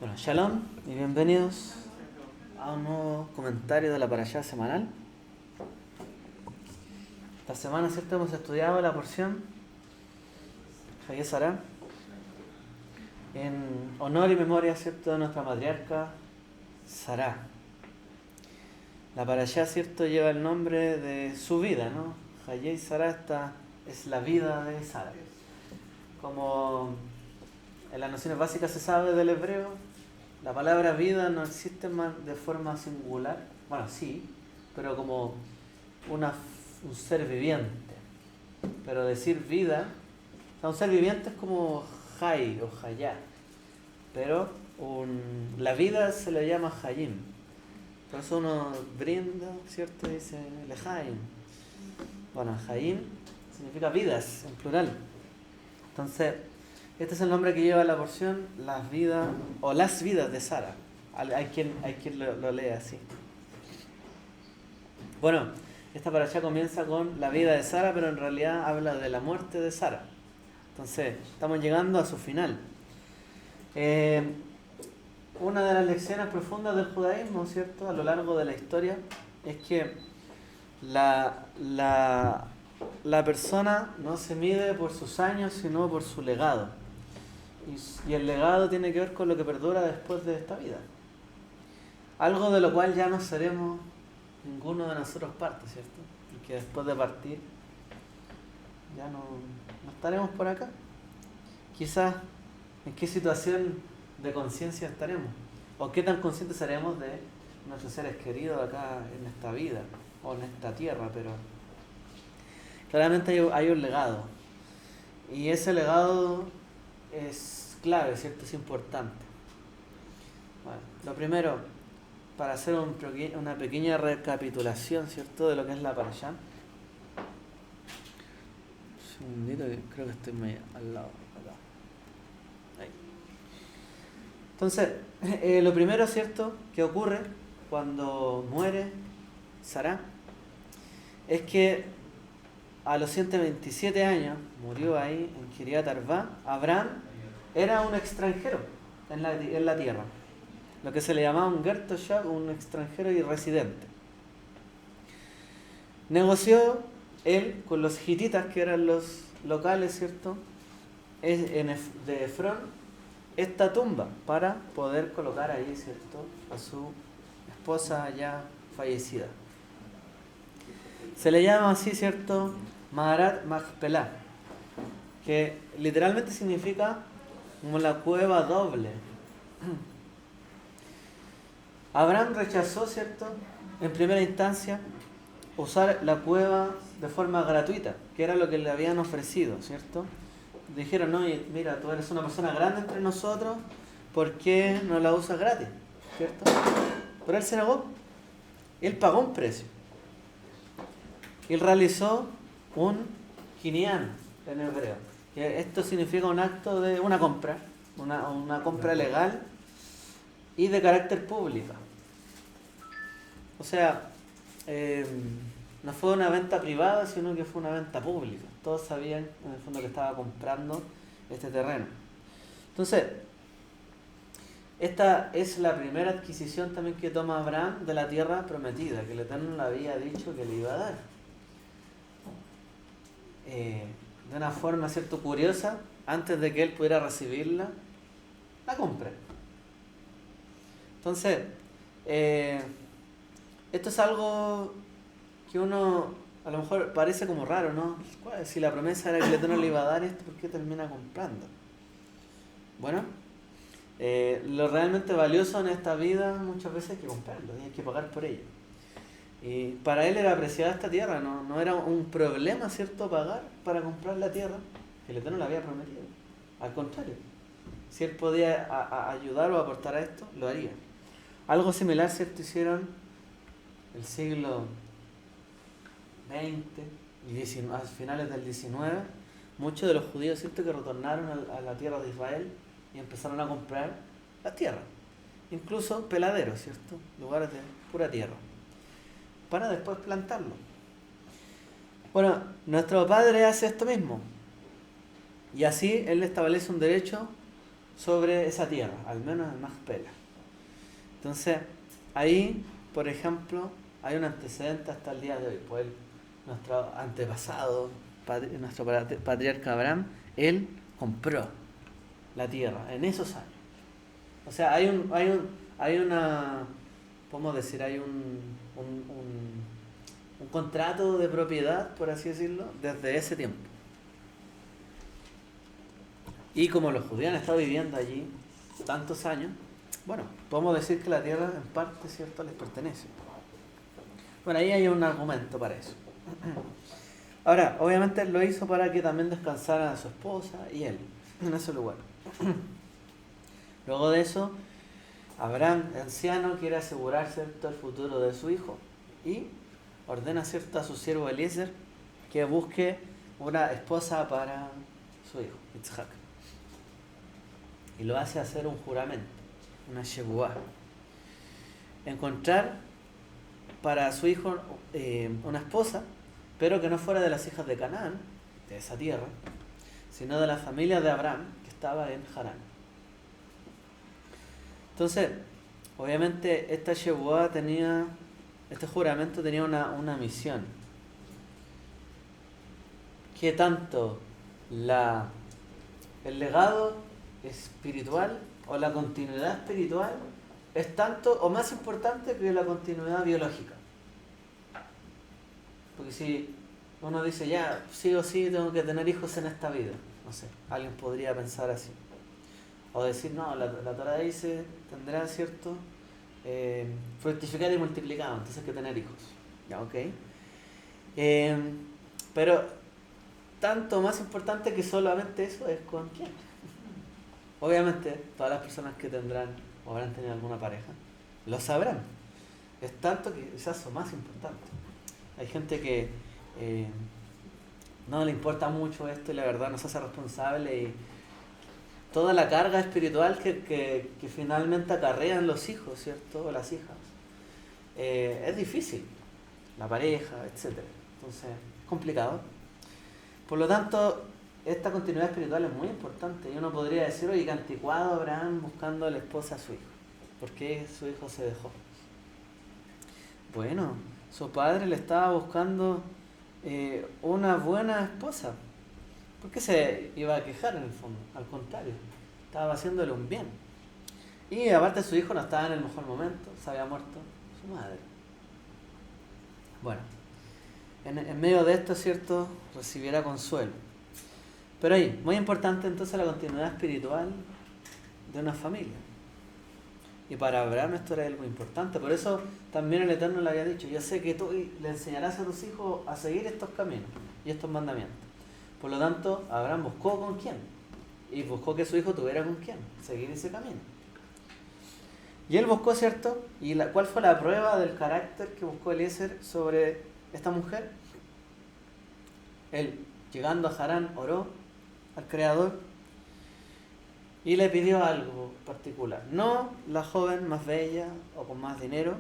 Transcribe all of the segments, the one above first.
Bueno, shalom y bienvenidos a un nuevo comentario de la parashá semanal. Esta semana, ¿cierto? Hemos estudiado la porción Hayé Sará en honor y memoria, ¿cierto?, de nuestra matriarca Sará. La parashá, ¿cierto?, lleva el nombre de su vida, ¿no? Hayé Sará, esta es la vida de Sara. Como en las nociones básicas se sabe del hebreo, la palabra vida no existe más de forma singular. Bueno, sí, pero como un ser viviente. Pero decir vida, o sea, un ser viviente es como hay o hayá. Pero la vida se le llama hayim. Por eso uno brinda, ¿cierto? Y dice lehaim. Bueno, hayim significa vidas, en plural. Entonces, este es el nombre que lleva la porción, las vidas, o las vidas de Sara. Hay quien lo lee así. Bueno, esta parashá comienza con la vida de Sara, pero en realidad habla de la muerte de Sara. Entonces, estamos llegando a su final. Una de las lecciones profundas del judaísmo, ¿cierto?, a lo largo de la historia, es que la persona no se mide por sus años, sino por su legado. Y el legado tiene que ver con lo que perdura después de esta vida. Algo de lo cual ya no seremos ninguno de nosotros parte, ¿cierto? Y que después de partir ya no estaremos por acá. Quizás en qué situación de conciencia estaremos. O qué tan conscientes seremos de nuestros seres queridos acá en esta vida o en esta tierra. Pero claramente hay un legado. Y ese legado es clave, ¿cierto? Es importante. Bueno, lo primero, para hacer una pequeña recapitulación, ¿cierto?, de lo que es la parashá. Un segundito, que creo que estoy medio al lado. Acá. Ahí. Entonces, lo primero, ¿cierto?, que ocurre cuando muere Sará es que a los 127 años, murió ahí en Kiriat Arba, Abraham era un extranjero en la tierra, lo que se le llamaba un Ger Toshav, un extranjero y residente. Negoció él con los hititas, que eran los locales, ¿cierto?, de Efrón, esta tumba para poder colocar ahí, ¿cierto?, a su esposa ya fallecida. Se le llama así, ¿cierto?, Maharat Machpelah, que literalmente significa como la cueva doble. Abraham rechazó, ¿cierto?, en primera instancia, usar la cueva de forma gratuita, que era lo que le habían ofrecido, ¿cierto? Dijeron, no, mira, tú eres una persona grande entre nosotros, ¿por qué no la usas gratis? ¿Cierto? Pero él se negó. Él pagó un precio. Él realizó un kinyan en hebreo. Esto significa un acto de una compra, una compra legal y de carácter público. O sea, no fue una venta privada, sino que fue una venta pública. Todos sabían, en el fondo, que estaba comprando este terreno. Entonces, esta es la primera adquisición también que toma Abraham de la tierra prometida, que el Eterno le había dicho que le iba a dar. De una forma, ¿cierto?, curiosa, antes de que él pudiera recibirla, la compra. Entonces, esto es algo que uno a lo mejor parece como raro, ¿no? Si la promesa era que el Eterno le iba a dar esto, ¿por qué termina comprando? Bueno, lo realmente valioso en esta vida muchas veces hay que comprarlo y hay que pagar por ello. Y para él era apreciada esta tierra, no era un problema, ¿cierto?, pagar para comprar la tierra que el Eterno le había prometido. Al contrario, si él podía ayudar o aportar a esto, lo haría. Algo similar, ¿cierto?, hicieron el siglo XX y a finales del XIX, muchos de los judíos, ¿cierto?, que retornaron a la tierra de Israel y empezaron a comprar la tierra, incluso peladeros, ¿cierto?, lugares de pura tierra, para después plantarlo. Bueno, nuestro Padre hace esto mismo, y así Él establece un derecho sobre esa tierra, al menos en Macpela. Entonces, ahí, por ejemplo, hay un antecedente hasta el día de hoy. Pues nuestro antepasado, nuestro patriarca Abraham, él compró la tierra en esos años. O sea, hay una, podemos decir, hay un contrato de propiedad, por así decirlo, desde ese tiempo. Y como los judíos han estado viviendo allí tantos años, bueno, podemos decir que la tierra en parte, ¿cierto?, les pertenece. Bueno, ahí hay un argumento para eso. Ahora, obviamente él lo hizo para que también descansaran a su esposa y él en ese lugar. Luego de eso, Abraham, anciano, quiere asegurar, ¿cierto?, el futuro de su hijo y ordena, ¿cierto?, a su siervo Eliezer que busque una esposa para su hijo, Yitzhak. Y lo hace hacer un juramento, una shebuá. Encontrar para su hijo una esposa, pero que no fuera de las hijas de Canaán, de esa tierra, sino de la familia de Abraham, que estaba en Harán. Entonces, obviamente, esta shebuá este juramento tenía una misión. Que tanto el legado espiritual o la continuidad espiritual es tanto o más importante que la continuidad biológica. Porque si uno dice, ya, sí o sí tengo que tener hijos en esta vida, no sé, alguien podría pensar así. O decir, no, la Torá dice, tendrá, ¿cierto?, fructificar y multiplicar, entonces hay que tener hijos. Ya, ok. Pero tanto más importante que solamente eso es con quién. Obviamente, todas las personas que tendrán o habrán tenido alguna pareja lo sabrán. Es tanto que quizás son más importantes. Hay gente que no le importa mucho esto y la verdad no se hace responsable y toda la carga espiritual que finalmente acarrean los hijos, ¿cierto? O las hijas. Es difícil. La pareja, etc. Entonces, es complicado. Por lo tanto, esta continuidad espiritual es muy importante. Y uno podría decir, oye, qué anticuado Abraham buscando la esposa a su hijo. ¿Por qué su hijo se dejó? Bueno, su padre le estaba buscando una buena esposa. ¿Por qué se iba a quejar en el fondo? Al contrario, estaba haciéndole un bien. Y aparte su hijo no estaba en el mejor momento, se había muerto su madre. Bueno, en medio de esto, ¿cierto?, recibiera consuelo. Pero ahí, muy importante entonces la continuidad espiritual de una familia. Y para Abraham esto era algo importante. Por eso también el Eterno le había dicho, yo sé que tú le enseñarás a tus hijos a seguir estos caminos y estos mandamientos. Por lo tanto, Abraham buscó con quién. Y buscó que su hijo tuviera con quién seguir ese camino. Y él buscó, ¿cierto? ¿Y cuál fue la prueba del carácter que buscó Eliezer sobre esta mujer? Él, llegando a Harán, oró al Creador y le pidió algo particular. No la joven más bella o con más dinero,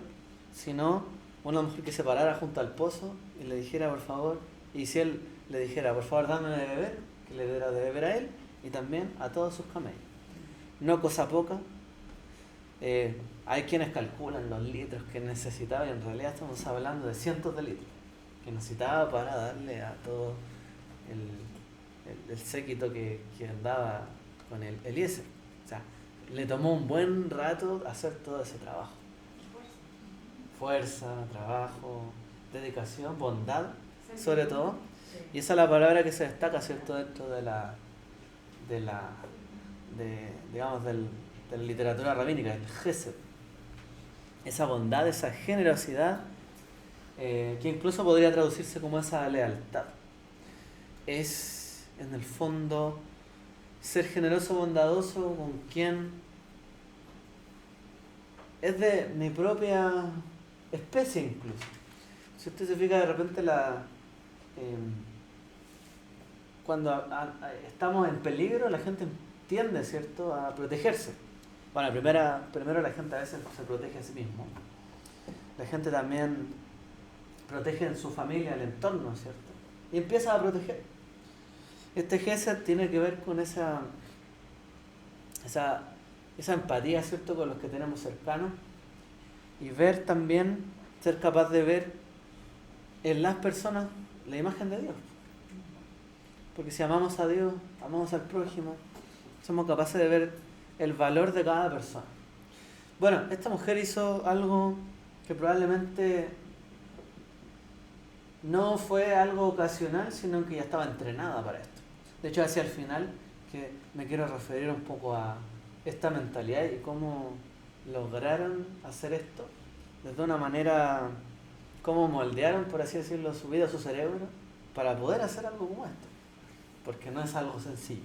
sino una mujer que se parara junto al pozo y le dijera, por favor, y si él le dijera, por favor, dame de beber, que le diera de beber a él y también a todos sus camellos. No cosa poca. Hay quienes calculan los litros que necesitaba y en realidad estamos hablando de cientos de litros que necesitaba para darle a todo el séquito que andaba con el Eliezer. O sea, le tomó un buen rato hacer todo ese trabajo. Fuerza, trabajo, dedicación, bondad, sobre todo. Y esa es la palabra que se destaca, ¿cierto?, dentro de la literatura rabínica, el Gesed. Esa bondad, esa generosidad, que incluso podría traducirse como esa lealtad. Es, en el fondo, ser generoso, bondadoso con quien es de mi propia especie incluso. Si usted se fija, de repente cuando estamos en peligro, la gente tiende, ¿cierto?, a protegerse. Bueno, primero la gente a veces se protege a sí mismo. La gente también protege en su familia, el entorno, ¿cierto? Y empieza a proteger. Este gesed tiene que ver con esa esa empatía, ¿cierto?, con los que tenemos cercanos, y ver también, ser capaz de ver en las personas la imagen de Dios. Porque si amamos a Dios, amamos al prójimo, somos capaces de ver el valor de cada persona. Bueno, esta mujer hizo algo que probablemente no fue algo ocasional, sino que ya estaba entrenada para esto. De hecho, hacia el final, que me quiero referir un poco a esta mentalidad y cómo lograron hacer esto, desde una manera, cómo moldearon, por así decirlo, su vida, su cerebro, para poder hacer algo como esto. Porque no es algo sencillo.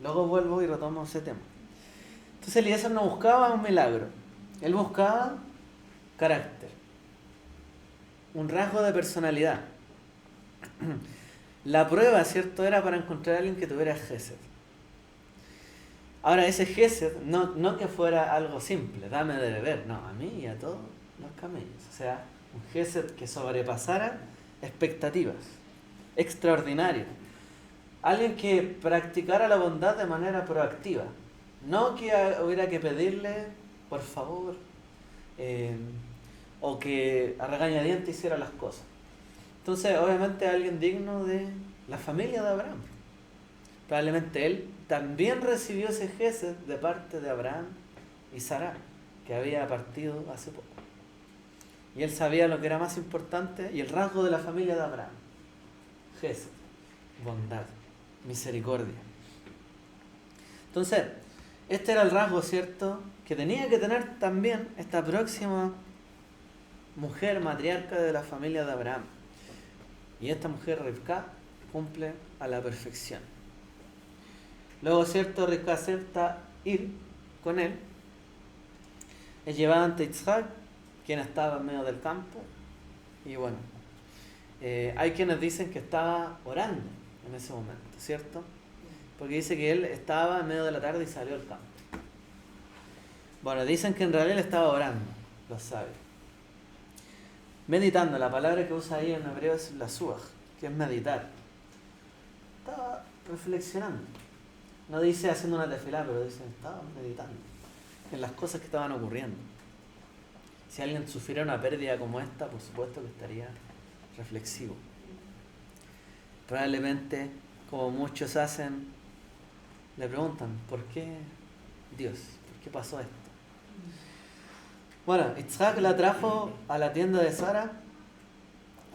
Luego vuelvo y retomo ese tema. Entonces Eliezer no buscaba un milagro, él buscaba carácter, un rasgo de personalidad. La prueba, ¿cierto?, era para encontrar a alguien que tuviera gesed. Ahora, ese gesed, no que fuera algo simple, dame de beber, no, a mí y a todos los camellos. O sea, un gesed que sobrepasara expectativas, extraordinario. Alguien que practicara la bondad de manera proactiva. No que hubiera que pedirle, por favor, o que a regañadientes hiciera las cosas. Entonces, obviamente, alguien digno de la familia de Abraham. Probablemente él también recibió ese gesed de parte de Abraham y Sara, que había partido hace poco. Y él sabía lo que era más importante y el rasgo de la familia de Abraham. Gesed, bondad, misericordia. Entonces, este era el rasgo, ¿cierto?, que tenía que tener también esta próxima mujer matriarca de la familia de Abraham. Y esta mujer, Rivka, cumple a la perfección. Luego, ¿cierto?, Rivka acepta ir con él. Es llevada ante Isaac, quien estaba en medio del campo. Y bueno, hay quienes dicen que estaba orando en ese momento, ¿cierto? Porque dice que él estaba en medio de la tarde y salió al campo. Bueno, dicen que en realidad él estaba orando, los sabios. Meditando, la palabra que usa ahí en hebreo es la suaj, que es meditar. Estaba reflexionando. No dice haciendo una tefilá, pero dice estaba meditando en las cosas que estaban ocurriendo. Si alguien sufriera una pérdida como esta, por supuesto que estaría reflexivo. Probablemente, como muchos hacen, le preguntan, ¿por qué Dios? ¿Por qué pasó esto? Bueno, Isaac la trajo a la tienda de Sara,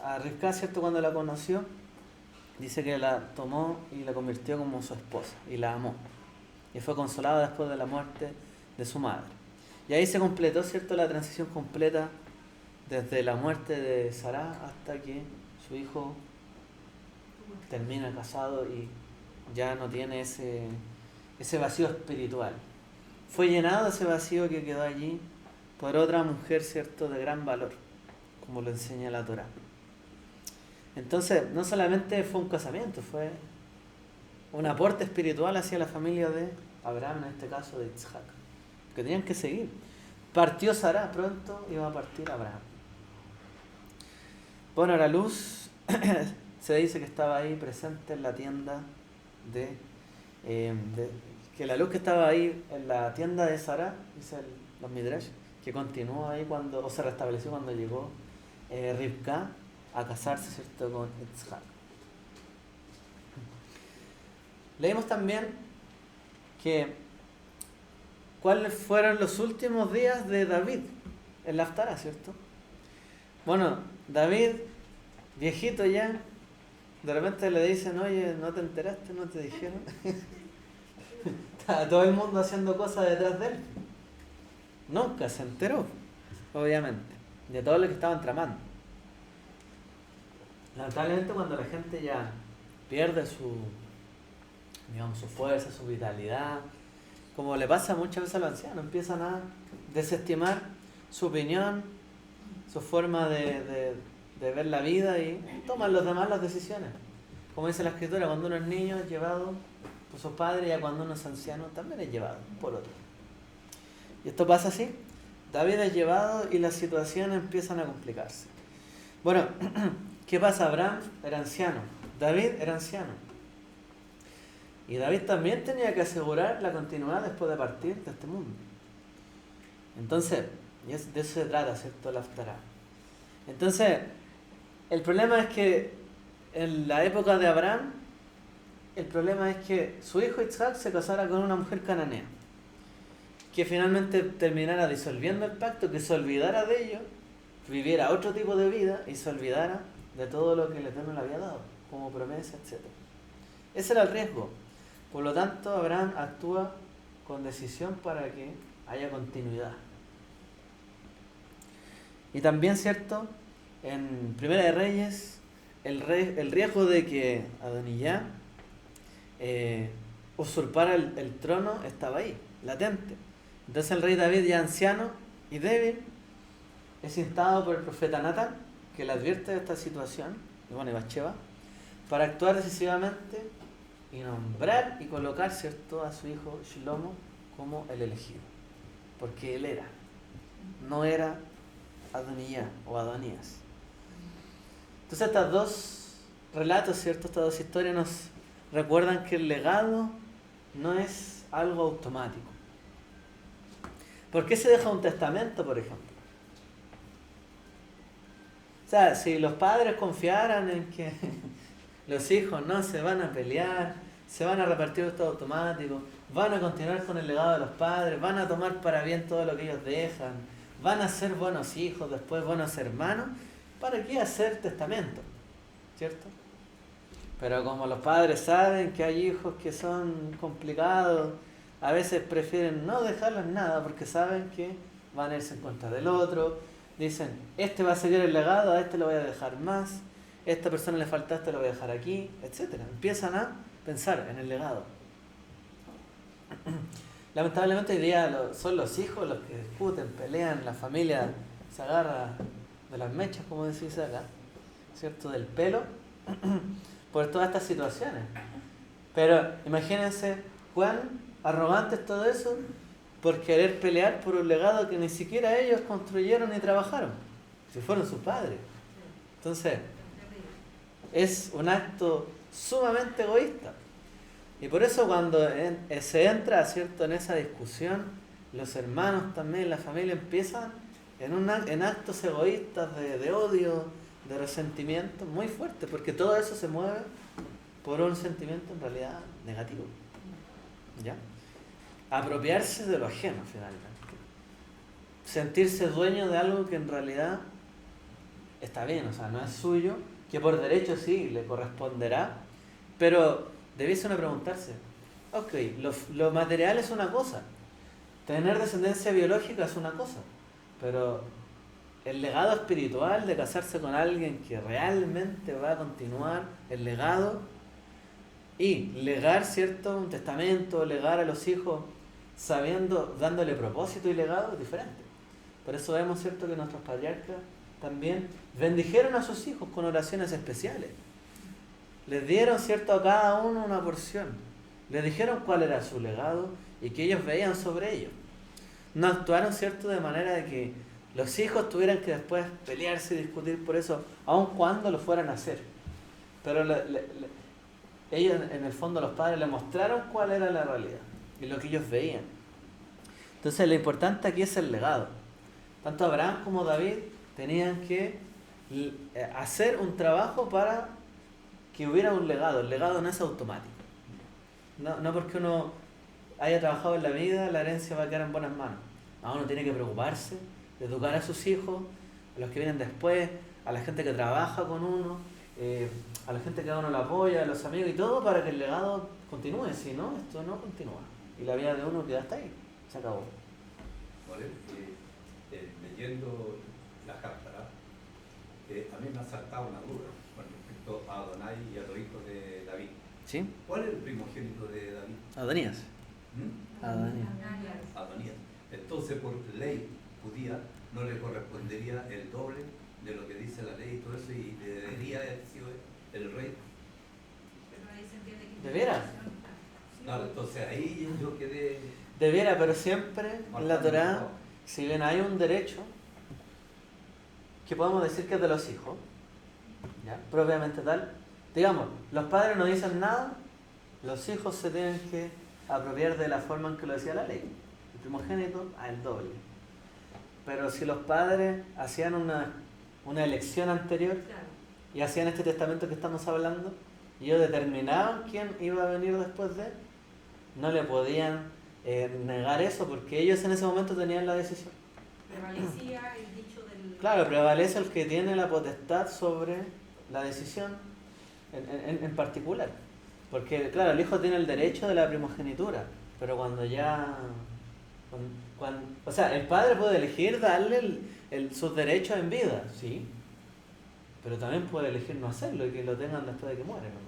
a Rivka, ¿cierto?, cuando la conoció, dice que la tomó y la convirtió como su esposa, y la amó. Y fue consolada después de la muerte de su madre. Y ahí se completó, ¿cierto?, la transición completa desde la muerte de Sara hasta que su hijo termina casado y ya no tiene ese vacío espiritual. Fue llenado ese vacío que quedó allí por otra mujer, ¿cierto?, de gran valor, como lo enseña la Torá. Entonces, no solamente fue un casamiento, fue un aporte espiritual hacia la familia de Abraham, en este caso de Isaac, que tenían que seguir. Partió Sara, pronto iba a partir Abraham. Bueno, la luz se dice que estaba ahí presente en la tienda que la luz que estaba ahí en la tienda de Sara, dice los Midrash, que continuó ahí o se restableció cuando llegó Rivka a casarse, ¿cierto?, con Isaac. Leímos también que cuáles fueron los últimos días de David en la Haftará, ¿cierto? Bueno, David, viejito ya, de repente le dicen, oye, ¿no te enteraste? ¿No te dijeron? Estaba todo el mundo haciendo cosas detrás de él. Nunca se enteró, obviamente, de todo lo que estaban tramando. Lamentablemente, cuando la gente ya pierde su fuerza, su vitalidad, como le pasa muchas veces a los ancianos, empiezan a desestimar su opinión, su forma de ver la vida y toman los demás las decisiones. Como dice la Escritura, cuando uno es niño es llevado por sus padres, y cuando uno es anciano también es llevado por otro. Y esto pasa así. David es llevado y las situaciones empiezan a complicarse. Bueno, ¿qué pasa? Abraham era anciano, David era anciano. Y David también tenía que asegurar la continuidad después de partir de este mundo. Entonces, de eso se trata, ¿cierto? La Haftará. Entonces, el problema es que en la época de Abraham, el problema es que su hijo Isaac se casara con una mujer cananea, que finalmente terminara disolviendo el pacto, que se olvidara de ello, viviera otro tipo de vida y se olvidara de todo lo que el Eterno le había dado, como promesa, etc. Ese era el riesgo. Por lo tanto, Abraham actúa con decisión para que haya continuidad. Y también, ¿cierto? En Primera de Reyes, el riesgo de que Adonijah usurpara el trono estaba ahí, latente. Entonces el rey David, ya anciano y débil, es instado por el profeta Natán, que le advierte de esta situación, y bueno, y Bathsheba, para actuar decisivamente y nombrar y colocar, ¿cierto?, a su hijo Shlomo como el elegido, porque él era, no era Adonijah o Adonías. Entonces estos dos relatos, ¿cierto?, estas dos historias nos recuerdan que el legado no es algo automático. ¿Por qué se deja un testamento, por ejemplo? O sea, si los padres confiaran en que los hijos no se van a pelear, se van a repartir esto automático, van a continuar con el legado de los padres, van a tomar para bien todo lo que ellos dejan, van a ser buenos hijos, después buenos hermanos, ¿para qué hacer testamento? ¿Cierto? Pero como los padres saben que hay hijos que son complicados, a veces prefieren no dejarles nada porque saben que van a irse en contra del otro. Dicen, este va a seguir el legado, a este lo voy a dejar más, a esta persona le falta, este lo voy a dejar aquí, etc. Empiezan a pensar en el legado. Lamentablemente hoy día son los hijos los que discuten, pelean, la familia se agarra de las mechas, como decís acá, ¿cierto? Del pelo, por todas estas situaciones. Pero imagínense cuán arrogantes todo eso por querer pelear por un legado que ni siquiera ellos construyeron ni trabajaron, si fueron sus padres. Entonces, es un acto sumamente egoísta. Y por eso cuando se entra, ¿cierto?, en esa discusión, los hermanos también, la familia empiezan en actos egoístas de odio, de resentimiento muy fuerte, porque todo eso se mueve por un sentimiento en realidad negativo. ¿Ya? Apropiarse de lo ajeno, finalmente. Sentirse dueño de algo que en realidad está bien, o sea, no es suyo, que por derecho sí le corresponderá, pero debiese uno preguntarse, ok, lo material es una cosa, tener descendencia biológica es una cosa, pero el legado espiritual de casarse con alguien que realmente va a continuar el legado y legar, ¿cierto?, un testamento, legar a los hijos sabiendo, dándole propósito y legado, es diferente. Por eso vemos, ¿cierto?, que nuestros patriarcas también bendijeron a sus hijos con oraciones especiales. Les dieron, ¿cierto?, a cada uno una porción. Les dijeron cuál era su legado y que ellos veían sobre ello. No actuaron, ¿cierto?, de manera de que los hijos tuvieran que después pelearse y discutir por eso, aun cuando lo fueran a hacer. Pero ellos, en el fondo, los padres les mostraron cuál era la realidad y lo que ellos veían. Entonces, lo importante aquí es el legado. Tanto Abraham como David tenían que hacer un trabajo para que hubiera un legado. El legado no es automático. No porque uno haya trabajado en la vida, la herencia va a quedar en buenas manos. Uno tiene que preocuparse de educar a sus hijos, a los que vienen después, a la gente que trabaja con uno, a la gente que a uno lo apoya, a los amigos y todo, para que el legado continúe. Si no, esto no continúa. Y la vida de uno queda hasta ahí. Se acabó. Vale, leyendo la Haftará, a mí me ha saltado una duda con respecto a Adonai y a los hijos de David. ¿Sí? ¿Cuál es el primogénito de David? Adonías. Adonías. Adonías. Entonces, por ley judía, no le correspondería el doble de lo que dice la ley y todo eso, y debería haber sido el rey. ¿Debiera? Claro, entonces ahí yo quedé... Debiera, pero siempre en la Torá, si bien hay un derecho que podemos decir que es de los hijos, ¿ya?, propiamente tal, digamos, los padres no dicen nada, los hijos se tienen que apropiar de la forma en que lo decía la ley. El primogénito el doble. Pero si los padres hacían una elección anterior Claro. y hacían este testamento que estamos hablando, y ellos determinaban quién iba a venir después de él, no le podían negar eso porque ellos en ese momento tenían la decisión. Prevalecía el dicho del... Claro, prevalece el que tiene la potestad sobre la decisión en particular. Porque, claro, el hijo tiene el derecho de la primogenitura, pero cuando ya... o sea, el padre puede elegir darle sus derechos en vida, sí, pero también puede elegir no hacerlo y que lo tengan después de que muere, ¿no?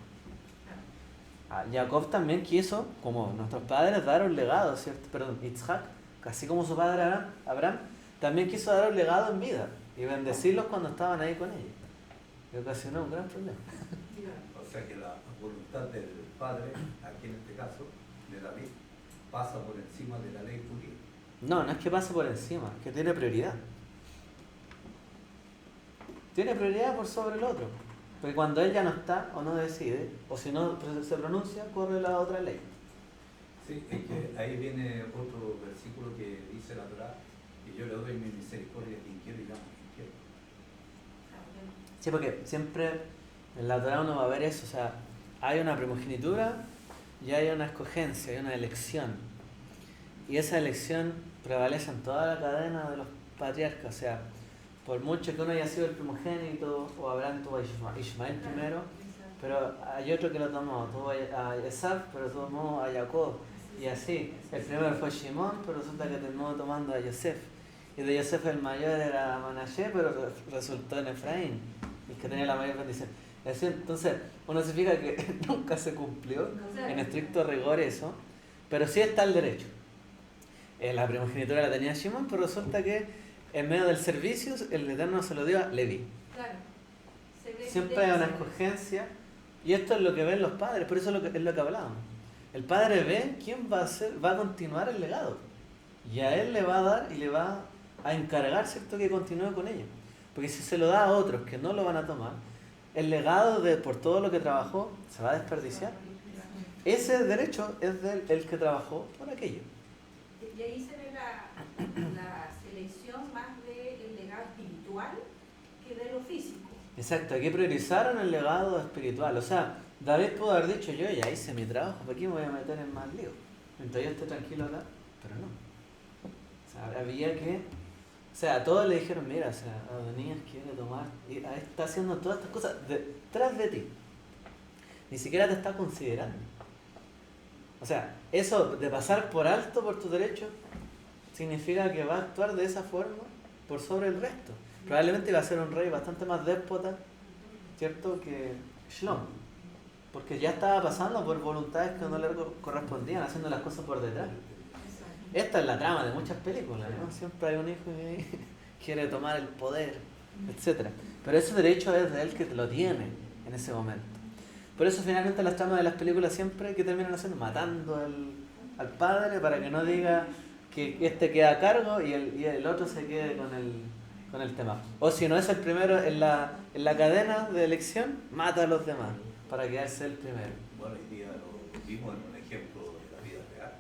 Jacob también quiso, como nuestros padres, dar un legado, ¿cierto? Perdón, Isaac, casi como su padre Abraham, también quiso dar un legado en vida y bendecirlos cuando estaban ahí con ellos. Y ocasionó un gran problema. O sea que la voluntad del padre, aquí en este caso, de David, pasa por encima de la ley judía. No, no es que pase por encima, es que tiene prioridad. Tiene prioridad por sobre el otro. Porque cuando él ya no está o no decide, o si no se pronuncia, corre la otra ley. Sí, es que ahí viene otro versículo que dice la Torá, que yo le doy mi misericordia a quien quiero y llamo a quien quiero. Sí, porque siempre en la Torá uno va a ver eso, o sea, hay una primogenitura y hay una escogencia, hay una elección. Y esa elección prevalece en toda la cadena de los patriarcas, o sea, por mucho que uno haya sido el primogénito, o Abraham tuvo a Ismael primero, pero hay otro que lo tomó, tuvo a Esaf, pero tomó a Jacob, y así. El primero fue Shimón, pero resulta que terminó tomando a Yosef. Y de Yosef el mayor era Manashe, pero resultó en Efraín, el que tenía la mayor bendición. Así, entonces, uno se fija que nunca se cumplió en estricto rigor eso, pero sí está el derecho. La primogenitura la tenía Shimón, pero resulta que en medio del servicio el Eterno se lo dio a Leví. Claro. Siempre hay una escogencia, y esto es lo que ven los padres, por eso es lo que hablábamos. El padre ve quién va a continuar el legado, y a él le va a dar y le va a encargar, ¿cierto?, que continúe con ello. Porque si se lo da a otros que no lo van a tomar, el legado por todo lo que trabajó se va a desperdiciar. Ese derecho es del que trabajó por aquello. Y ahí se ve la selección más del legado espiritual que de lo físico. Exacto, aquí priorizaron el legado espiritual. O sea, David pudo haber dicho, yo ya hice mi trabajo, ¿para qué me voy a meter en más lío? Mientras yo esté tranquilo acá, pero no. O sea, había que... O sea, a todos le dijeron, mira, o sea, Adonías quiere tomar, y está haciendo todas estas cosas detrás de ti. Ni siquiera te está considerando. O sea, eso de pasar por alto por tus derechos significa que va a actuar de esa forma por sobre el resto. Probablemente va a ser un rey bastante más déspota, ¿cierto?, que Shlom. Porque ya estaba pasando por voluntades que no le correspondían, haciendo las cosas por detrás. Esta es la trama de muchas películas, ¿no? Siempre hay un hijo que quiere tomar el poder, etc. Pero ese derecho es de él que lo tiene en ese momento. Por eso finalmente las tramas de las películas siempre que terminan haciendo, matando al padre para que no diga que este queda a cargo y el otro se quede con el tema. O si no es el primero en la cadena de elección, mata a los demás para quedarse el primero. Bueno, hoy día lo vimos en un ejemplo de la vida real.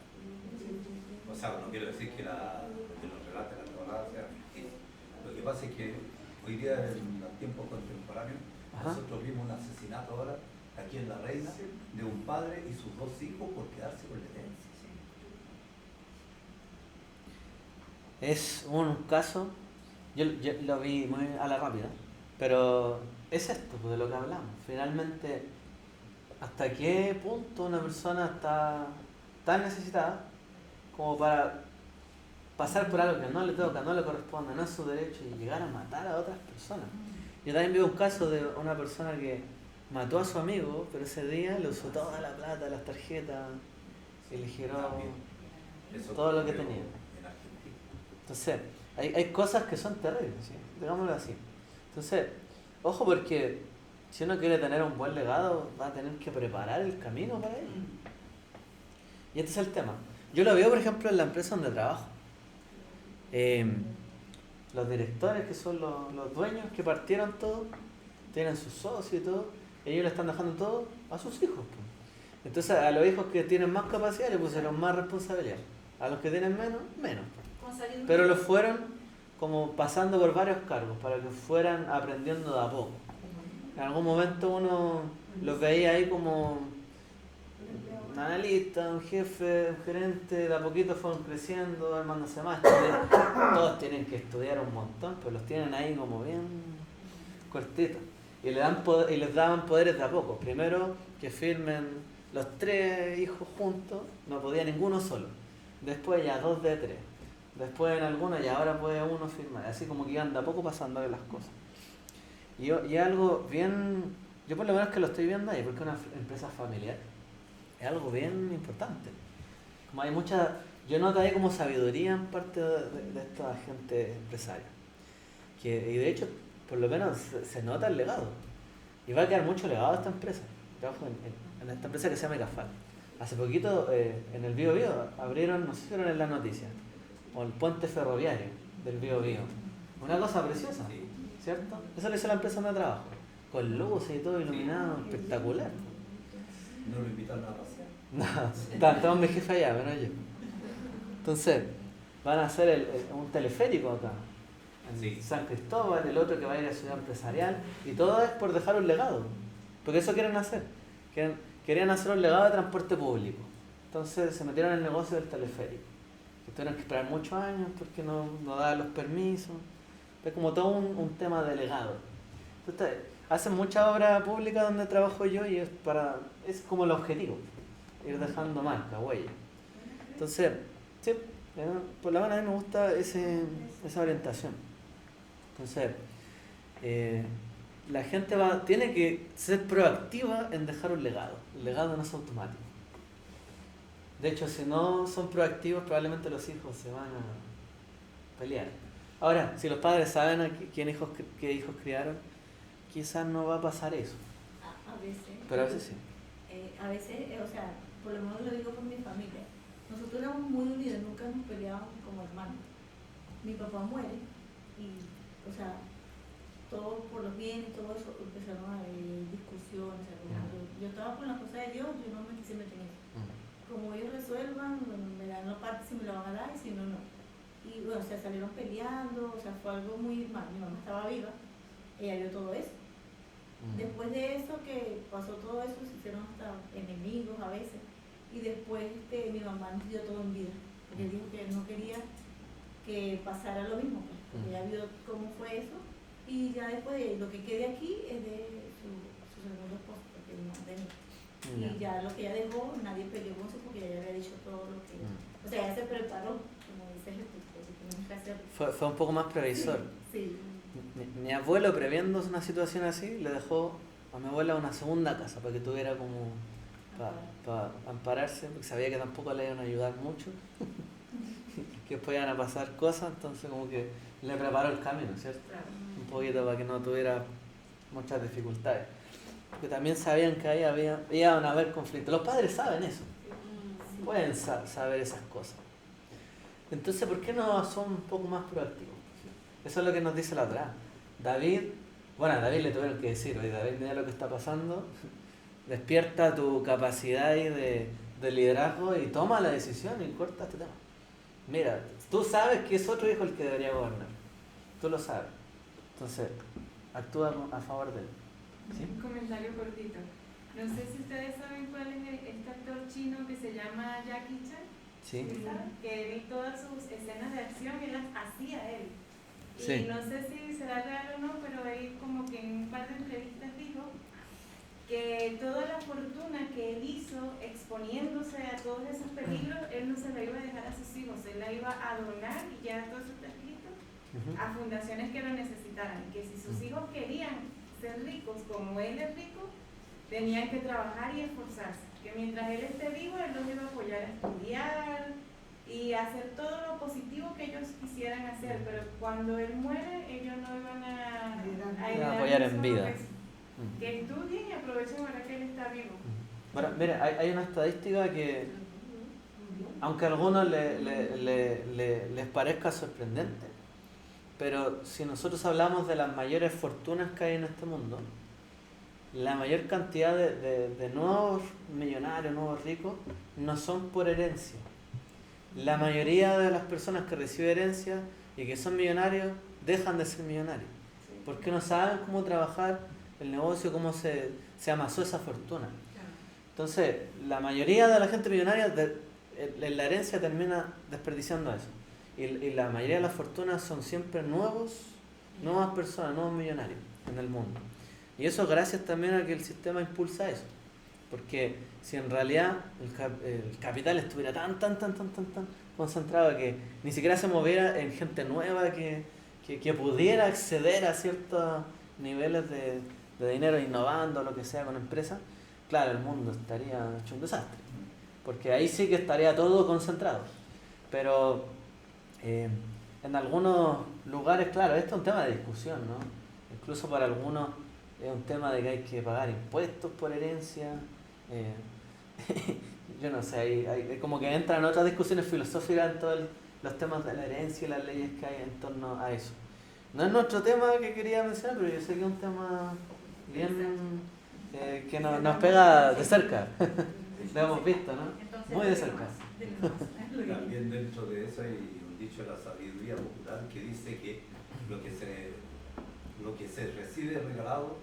O sea, no quiero decir que los relatos de la Torá sean ficticios. Lo que pasa es que hoy día, en los tiempos contemporáneos, nosotros vimos un asesinato ahora aquí en La Reina de un padre y sus dos hijos por quedarse con la herencia. Es un caso, yo lo vi muy a la rápida, pero es esto pues, de lo que hablamos. Finalmente, ¿hasta qué punto una persona está tan necesitada como para pasar por algo que no le toca, no le corresponde, no es su derecho y llegar a matar a otras personas? Yo también vi un caso de una persona que mató a su amigo, pero ese día le usó toda la plata, las tarjetas y le giró todo lo que tenía. Entonces, hay cosas que son terribles, ¿sí? Digámoslo así. Entonces, ojo porque si uno quiere tener un buen legado, va a tener que preparar el camino para ello. Y este es el tema. Yo lo veo, por ejemplo, en la empresa donde trabajo. Los directores, que son los dueños, que partieron todo, tienen sus socios y todo, ellos le están dejando todo a sus hijos. Pues. Entonces a los hijos que tienen más capacidad le pusieron más responsabilidad. A los que tienen menos, menos. Pero los fueron como pasando por varios cargos para que fueran aprendiendo de a poco. En algún momento uno los veía ahí como un analista, un jefe, un gerente, de a poquito fueron creciendo, armándose más. Todos tienen que estudiar un montón, pero los tienen ahí como bien cortitos. Y les daban poderes de a poco. Primero que firmen los 3 hijos juntos, no podía ninguno solo. Después ya 2 de 3. Después en algunos ya ahora puede uno firmar. Así como que iban de a poco pasándole las cosas. Y algo bien, yo por lo menos que lo estoy viendo ahí, porque es una empresa familiar, es algo bien importante. Como hay mucha, yo noto ahí como sabiduría en parte de esta gente empresaria. Y de hecho, por lo menos se nota el legado. Y va a quedar mucho legado a esta empresa. Trabajo en esta empresa que se llama Cafal. Hace poquito en el Bío Bío abrieron, no sé si vieron en las noticias, o el puente ferroviario del Bío Bío. Una cosa preciosa, ¿cierto? Eso lo hizo la empresa donde trabajo. Con luces y todo iluminado, espectacular. No lo invitaron a pasear. No, estamos mi jefe allá, pero yo. Entonces, van a hacer un teleférico acá. En San Cristóbal, el otro que va a ir a Ciudad Empresarial. Y todo es por dejar un legado. Porque eso quieren hacer. Querían hacer un legado de transporte público. Entonces se metieron en el negocio del teleférico. Que tuvieron que esperar muchos años porque no daban los permisos. Es como todo un tema de legado. Entonces, hacen mucha obra pública donde trabajo yo y es como el objetivo. Ir dejando marca, huella. Entonces, sí, por lo menos a mí me gusta esa orientación. Entonces, la gente tiene que ser proactiva en dejar un legado. El legado no es automático. De hecho, si no son proactivos, probablemente los hijos se van a pelear. Ahora, si los padres saben qué hijos criaron, quizás no va a pasar eso. A veces. Pero a veces sí. A veces, o sea, por lo menos lo digo por mi familia. Nosotros éramos muy unidos, nunca nos peleábamos como hermanos. Mi papá muere y, o sea, todos por los bienes, todo eso, empezaron a haber discusiones. Yo estaba con las cosas de Dios, yo no me quise meter en eso. Como ellos resuelvan, me dan la parte si me la van a dar y si no, no. Y bueno, se salieron peleando, o sea, fue algo muy mal. Mi mamá estaba viva, ella vio todo eso. Después de eso, que pasó todo eso, se hicieron hasta enemigos a veces. Y después mi mamá nos dio todo en vida, porque dijo que no quería que pasara lo mismo, pues, porque ella vio cómo fue eso. Y ya después lo que quede aquí es de su segundo esposo, porque no tenía. Y ya lo que ella dejó, nadie peleó con eso porque ella había dicho todo lo que... O sea, ella se preparó, como dice Jesús, porque tenemos que hacerlo. Fue un poco más previsor. Sí. Mi abuelo, previendo una situación así, le dejó a mi abuela una segunda casa para que tuviera como para ampararse, porque sabía que tampoco le iban a ayudar mucho, que después iban a pasar cosas, entonces como que le preparó el camino, ¿cierto? Claro. Un poquito para que no tuviera muchas dificultades. Porque también sabían que ahí iban a haber conflictos. Los padres saben eso, pueden saber esas cosas. Entonces, ¿por qué no son un poco más proactivos? Eso es lo que nos dice la Torá. A David le tuvieron que decir, oye David, mira lo que está pasando, despierta tu capacidad ahí de liderazgo y toma la decisión y corta este tema. Mira, tú sabes que es otro hijo el que debería gobernar, tú lo sabes, entonces actúa a favor de él. ¿Sí? Un comentario cortito. No sé si ustedes saben cuál es este actor chino que se llama Jackie Chan. Sí. Que él todas sus escenas de acción él las hacía él. Y Sí. no sé si será real o no, pero él como que en un par de entrevistas dijo que toda la fortuna que él hizo exponiéndose a todos esos peligros, él no se la iba a dejar a sus hijos, él la iba a donar, y ya todo eso está escrito, a fundaciones que lo necesitaran, y que si sus hijos querían ser ricos como él es rico, tenían que trabajar y esforzarse, que mientras él esté vivo, él los iba a apoyar a estudiar y hacer todo lo positivo que ellos quisieran hacer, pero cuando él muere, ellos no iban a apoyar en vida. Que estudien y aprovechen ahora que él está vivo. Bueno, mira, hay una estadística que, aunque a algunos les parezca sorprendente, pero si nosotros hablamos de las mayores fortunas que hay en este mundo, la mayor cantidad de nuevos millonarios, nuevos ricos, no son por herencia. La mayoría de las personas que reciben herencia y que son millonarios, dejan de ser millonarios. Porque no saben cómo trabajar el negocio, cómo se amasó esa fortuna. Entonces, la mayoría de la gente millonaria en la herencia termina desperdiciando eso. Y la mayoría de las fortunas son siempre nuevas personas, nuevos millonarios en el mundo. Y eso gracias también a que el sistema impulsa eso. Porque si en realidad el capital estuviera tan concentrado que ni siquiera se moviera en gente nueva que pudiera acceder a ciertos niveles de dinero innovando, lo que sea, con empresas, claro, el mundo estaría hecho un desastre. Porque ahí sí que estaría todo concentrado. Pero en algunos lugares, claro, esto es un tema de discusión, ¿no? Incluso para algunos es un tema de que hay que pagar impuestos por herencia. Yo no sé, hay como que entran otras discusiones filosóficas en todos los temas de la herencia y las leyes que hay en torno a eso. No es nuestro tema que quería mencionar, pero yo sé que es un tema bien que nos pega de cerca. Lo hemos visto, ¿no? Muy de cerca. También dentro de eso hay un dicho de la sabiduría popular que dice que lo que se recibe regalado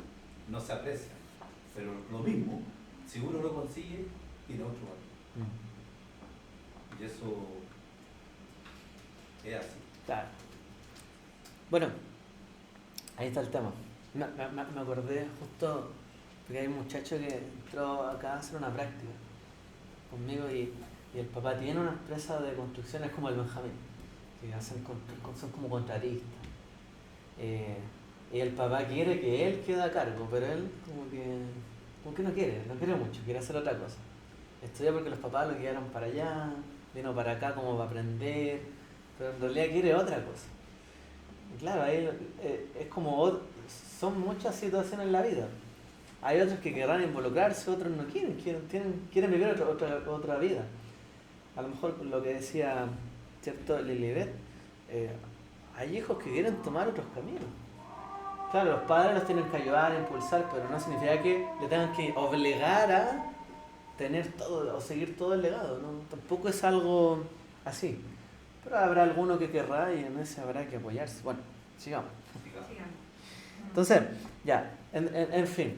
no se aprecia, pero lo mismo, si uno lo consigue, tiene otro valor. Y eso es así. Claro. Bueno, ahí está el tema. Me acordé justo porque hay un muchacho que entró acá a hacer una práctica conmigo y el papá tiene una empresa de construcciones como el Benjamín, que son como contratistas. Y el papá quiere que él quede a cargo, pero él como que no quiere mucho, quiere hacer otra cosa. Estudia porque los papás lo guiaron para allá, vino para acá como para aprender, pero en realidad quiere otra cosa. Y claro, ahí es como, son muchas situaciones en la vida. Hay otros que querrán involucrarse, otros no quieren vivir otra vida. A lo mejor lo que decía, ¿cierto?, Lilibet, hay hijos que quieren tomar otros caminos. Claro, los padres los tienen que ayudar, a impulsar, pero no significa que le tengan que obligar a tener todo o seguir todo el legado, ¿no? Tampoco es algo así. Pero habrá alguno que querrá y en ese habrá que apoyarse. Bueno, sigamos. Entonces, ya, en fin,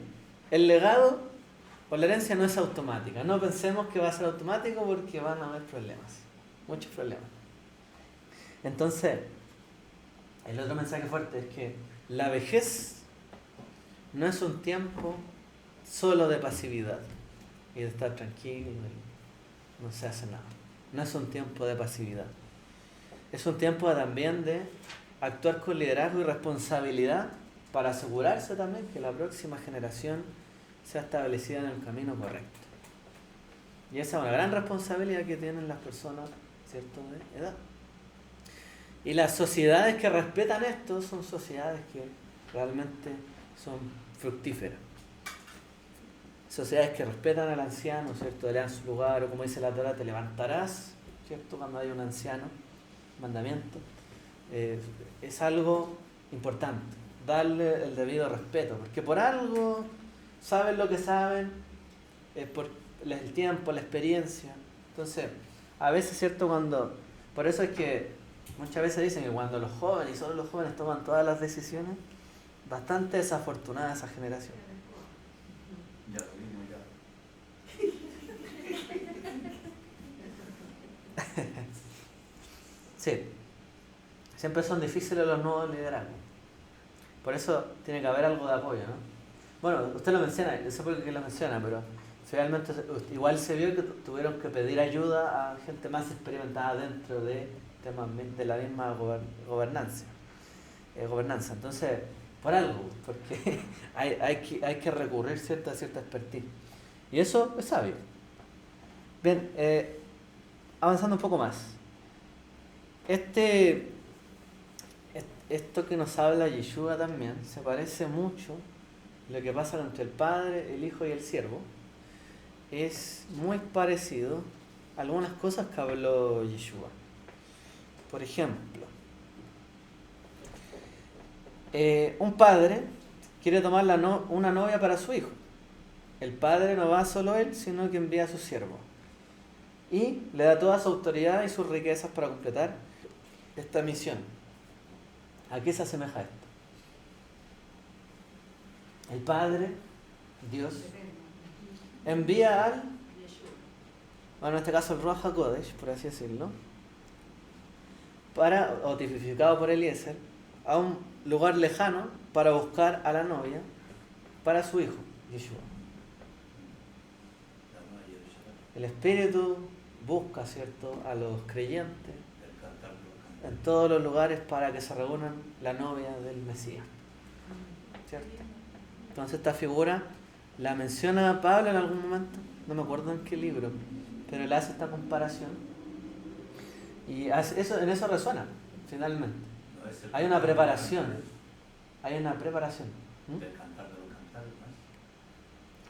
el legado o la herencia no es automática. No pensemos que va a ser automático porque van a haber problemas, muchos problemas. Entonces, el otro mensaje fuerte es que la vejez no es un tiempo solo de pasividad y de estar tranquilo y no se hace nada. No es un tiempo de pasividad. Es un tiempo también de actuar con liderazgo y responsabilidad para asegurarse también que la próxima generación sea establecida en el camino correcto. Y esa es una gran responsabilidad que tienen las personas, ¿cierto?, de edad. Y las sociedades que respetan esto son sociedades que realmente son fructíferas. Sociedades que respetan al anciano, ¿cierto?, le dan su lugar, o como dice la Torá, te levantarás, ¿cierto?, cuando hay un anciano, mandamiento. Es algo importante, darle el debido respeto, porque por algo saben lo que saben, por el tiempo, la experiencia. Entonces, a veces, ¿cierto?, por eso es que muchas veces dicen que cuando los jóvenes, y solo los jóvenes, toman todas las decisiones, bastante desafortunada esa generación. Ya lo vimos ya. Sí, siempre son difíciles los nuevos liderazgos. Por eso tiene que haber algo de apoyo, ¿no? Bueno, usted lo menciona, yo sé por qué lo menciona, pero realmente igual se vio que tuvieron que pedir ayuda a gente más experimentada dentro de temas de la misma gobernanza. Entonces, por algo, porque hay que recurrir a cierta expertise. Y eso es sabio. Bien, avanzando un poco más. Esto que nos habla Yeshua también se parece mucho a lo que pasa entre el Padre, el Hijo y el Siervo. Es muy parecido a algunas cosas que habló Yeshua. Por ejemplo, un padre quiere tomar una novia para su hijo. El padre no va solo él, sino que envía a su siervo. Y le da toda su autoridad y sus riquezas para completar esta misión. ¿A qué se asemeja esto? El Padre, Dios, envía al, bueno, en este caso el Ruach HaKodesh, por así decirlo, o tipificado por Eliezer, a un lugar lejano para buscar a la novia para su hijo, Yeshua. El Espíritu busca, ¿cierto?, a los creyentes en todos los lugares para que se reúnan la novia del Mesías, ¿cierto? Entonces esta figura la menciona Pablo en algún momento, no me acuerdo en qué libro, pero él hace esta comparación y en eso resuena finalmente. Hay una preparación. ¿Mm?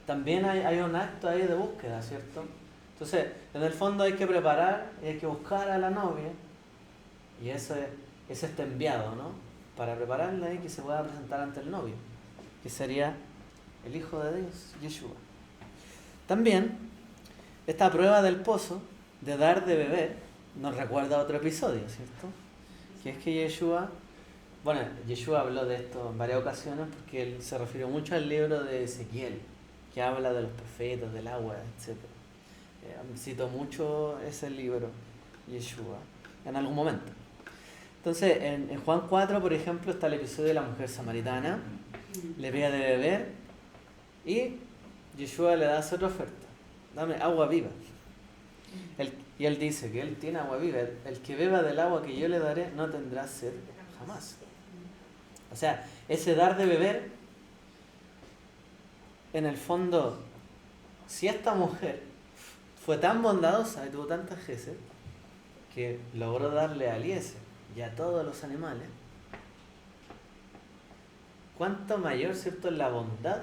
También hay un acto ahí de búsqueda, ¿cierto? Entonces, en el fondo hay que preparar y hay que buscar a la novia y ese es este enviado, ¿no? Para prepararla y que se pueda presentar ante el novio, que sería el Hijo de Dios, Yeshua. También, esta prueba del pozo, de dar de beber, nos recuerda a otro episodio, ¿cierto? Que es que Yeshua habló de esto en varias ocasiones porque él se refirió mucho al libro de Ezequiel, que habla de los profetas, del agua, etc. Cito mucho ese libro, Yeshua, en algún momento. Entonces, en Juan 4, por ejemplo, está el episodio de la mujer samaritana, le pide de beber y Yeshua le da otra oferta: dame agua viva. Y él dice que él tiene agua viva. El que beba del agua que yo le daré no tendrá sed jamás. O sea, ese dar de beber, en el fondo, si esta mujer fue tan bondadosa y tuvo tantas gesed que logró darle a Eliezer y a todos los animales, ¿cuánto mayor, cierto, es la bondad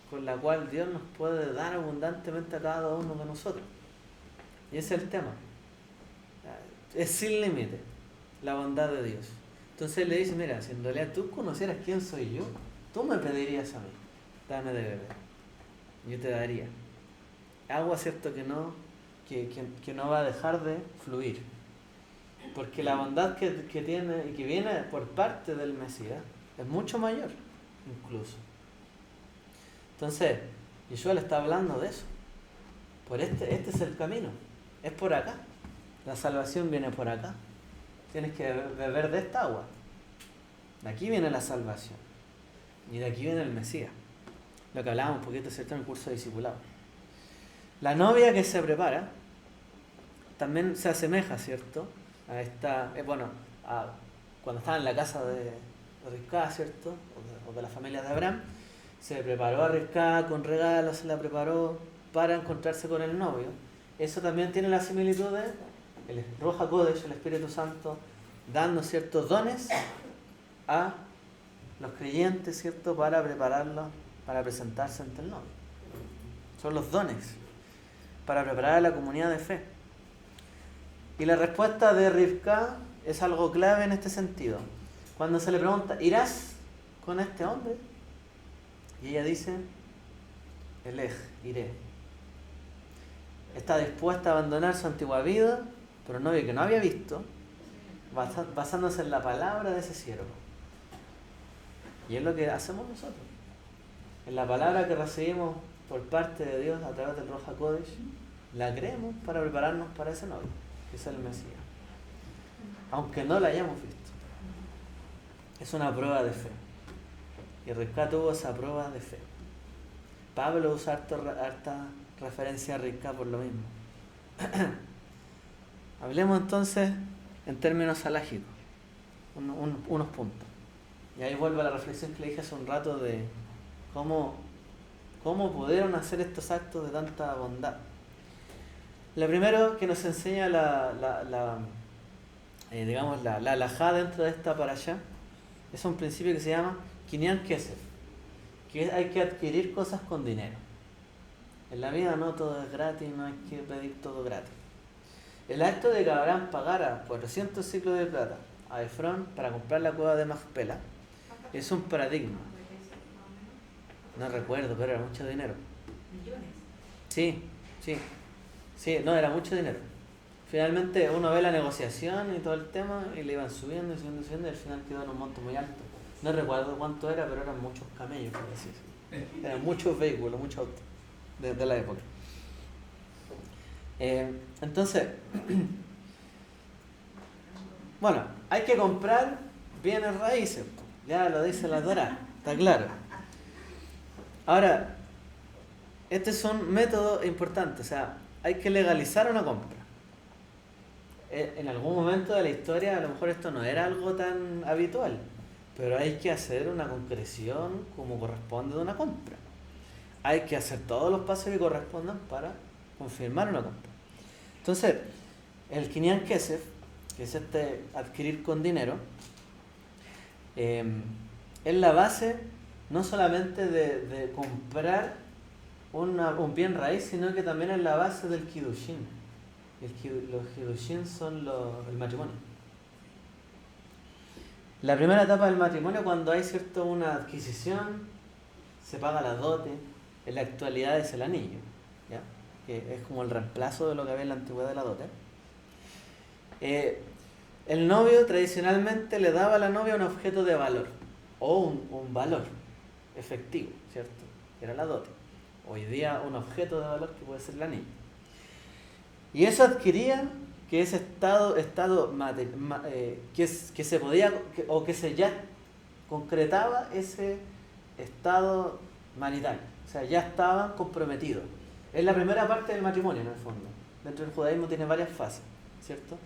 con la cual Dios nos puede dar abundantemente a cada uno de nosotros? Y ese es el tema. Es sin límite la bondad de Dios. Entonces le dice: mira, si en realidad tú conocieras quién soy yo, tú me pedirías a mí, dame de beber. Yo te daría agua, cierto, que no va a dejar de fluir. Porque la bondad que tiene y que viene por parte del Mesías es mucho mayor, incluso. Entonces, Yeshua le está hablando de eso. Este es el camino. Es por acá. La salvación viene por acá. Tienes que beber de esta agua. De aquí viene la salvación. Y de aquí viene el Mesías. Lo que hablábamos un poquito, ¿cierto?, en el curso de discipulado. La novia que se prepara también se asemeja, ¿cierto?, a esta, cuando estaba en la casa de Rivka, ¿cierto?, o de la familia de Abraham, se preparó a Rivka con regalos, se la preparó para encontrarse con el novio. Eso también tiene la similitud de el Ruach HaKodesh, el Espíritu Santo, dando ciertos dones a los creyentes, ¿cierto?, para prepararlos para presentarse ante el novio. Son los dones para preparar a la comunidad de fe. Y la respuesta de Rivka es algo clave en este sentido. Cuando se le pregunta: ¿irás con este hombre? Y ella dice: iré. Está dispuesta a abandonar su antigua vida por un novio que no había visto, basándose en la palabra de ese siervo. Y es lo que hacemos nosotros. En la palabra que recibimos por parte de Dios a través del Ruach HaKodesh, la creemos para prepararnos para ese novio, que es el Mesías. Aunque no la hayamos visto. Es una prueba de fe. Y Rivka tuvo esa prueba de fe. Pablo usa harta referencia a Rivka por lo mismo. Hablemos entonces en términos alágicos, unos puntos. Y ahí vuelvo a la reflexión que le dije hace un rato de cómo pudieron hacer estos actos de tanta bondad. Lo primero que nos enseña la halajá dentro de esta parashá es un principio que se llama Kinyan Kesef, que hay que adquirir cosas con dinero. En la vida no todo es gratis, no hay que pedir todo gratis. El acto de que Abraham pagara 400 ciclos de plata a Efrón para comprar la cueva de Macpela es un paradigma No recuerdo, pero era mucho dinero. Millones. Sí, no, era mucho dinero. Finalmente uno ve la negociación y todo el tema y le iban subiendo y al final quedó en un monto muy alto. No recuerdo cuánto era, pero eran muchos camellos, por así decirlo. Eran muchos vehículos, muchos autos de la época. Entonces, bueno, hay que comprar bienes raíces, ya lo dice la Torá, está claro. Ahora, este es un método importante, o sea, hay que legalizar una compra. En algún momento de la historia a lo mejor esto no era algo tan habitual, pero hay que hacer una concreción como corresponde de una compra. Hay que hacer todos los pasos que correspondan para confirmar una compra. Entonces, el Kinyan Kesef, que es adquirir con dinero, es la base no solamente de comprar un bien raíz, sino que también es la base del Kiddushin. Los Kiddushin son el matrimonio. La primera etapa del matrimonio, cuando hay una adquisición, se paga la dote, en la actualidad es el anillo, ¿ya? Que es como el reemplazo de lo que había en la antigüedad de la dote. El novio tradicionalmente le daba a la novia un objeto de valor, o un valor efectivo, ¿cierto? Que era la dote. Hoy día un objeto de valor que puede ser el anillo. Y eso adquiría que ese que se podía, o que se ya concretaba ese estado marital. O sea, ya estaban comprometidos. Es la primera parte del matrimonio, en el fondo. Dentro del judaísmo tiene varias fases, ¿cierto?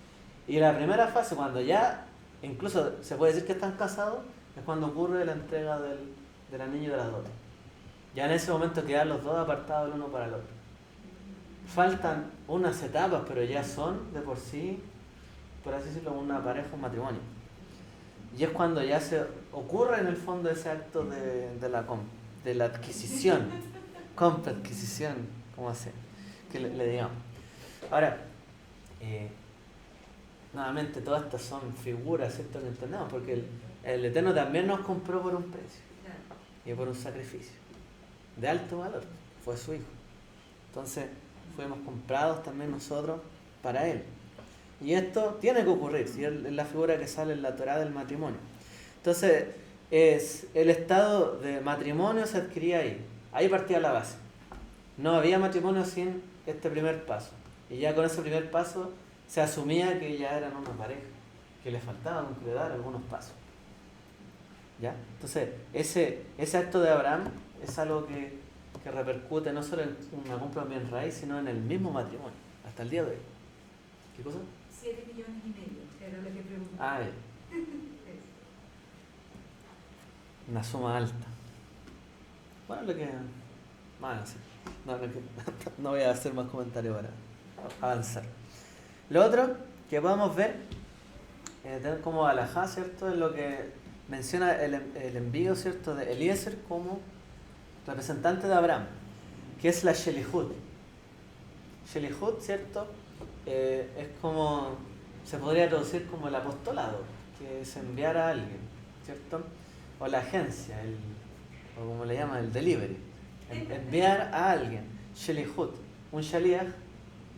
Y la primera fase, cuando ya, incluso se puede decir que están casados, es cuando ocurre la entrega del anillo de la dote. Ya en ese momento quedan los dos apartados el uno para el otro. Faltan unas etapas, pero ya son de por sí, por así decirlo, una pareja, un matrimonio. Y es cuando ya se ocurre en el fondo ese acto de la adquisición, compra, adquisición, ¿cómo hacer? Que le digamos. Ahora, nuevamente todas estas son figuras, ¿cierto? Que entendemos, porque el Eterno también nos compró por un precio y por un sacrificio de alto valor, fue su hijo. Entonces, fuimos comprados también nosotros para él. Y esto tiene que ocurrir, ¿sí? Es la figura que sale en la Torá del matrimonio. Entonces, el estado de matrimonio se adquiría ahí. Ahí partía la base. No había matrimonio sin este primer paso. Y ya con ese primer paso se asumía que ya eran una pareja, que les faltaba concretar algunos pasos. ¿Ya? Entonces, ese acto de Abraham es algo que repercute no solo en una compra bien raíz, sino en el mismo matrimonio, hasta el día de hoy. ¿Qué cosa? 7,5 millones, era lo que preguntaba. Ah, una suma alta. Bueno, lo que... Bueno, sí. No voy a hacer más comentarios para avanzar. Lo otro que podemos ver, como alajá, ¿cierto? Es lo que menciona el envío, ¿cierto? De Eliezer como representante de Abraham, que es la Shelihut. Shelihut, ¿cierto? Es como, se podría traducir como el apostolado, que es enviar a alguien, ¿cierto? O la agencia, o como le llaman, el delivery. Enviar a alguien. Shelihut. Un shaliach,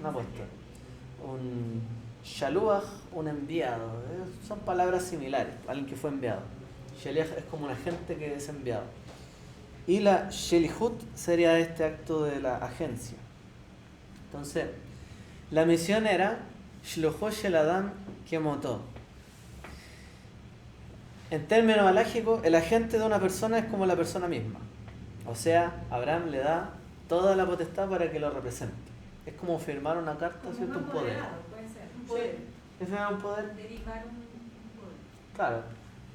un apóstol. Un shaluach, un enviado. Son palabras similares, alguien que fue enviado. Shaliach es como un agente que es enviado. Y la Shelihut sería este acto de la agencia. Entonces, la misión era Shloho Shel Adam Kemotó. En términos alágicos, el agente de una persona es como la persona misma. O sea, Abraham le da toda la potestad para que lo represente. Es como firmar una carta, ¿cierto? Un poder. Puede ser, un poder. Sí, es firmar un poder. Derivar un poder. Claro,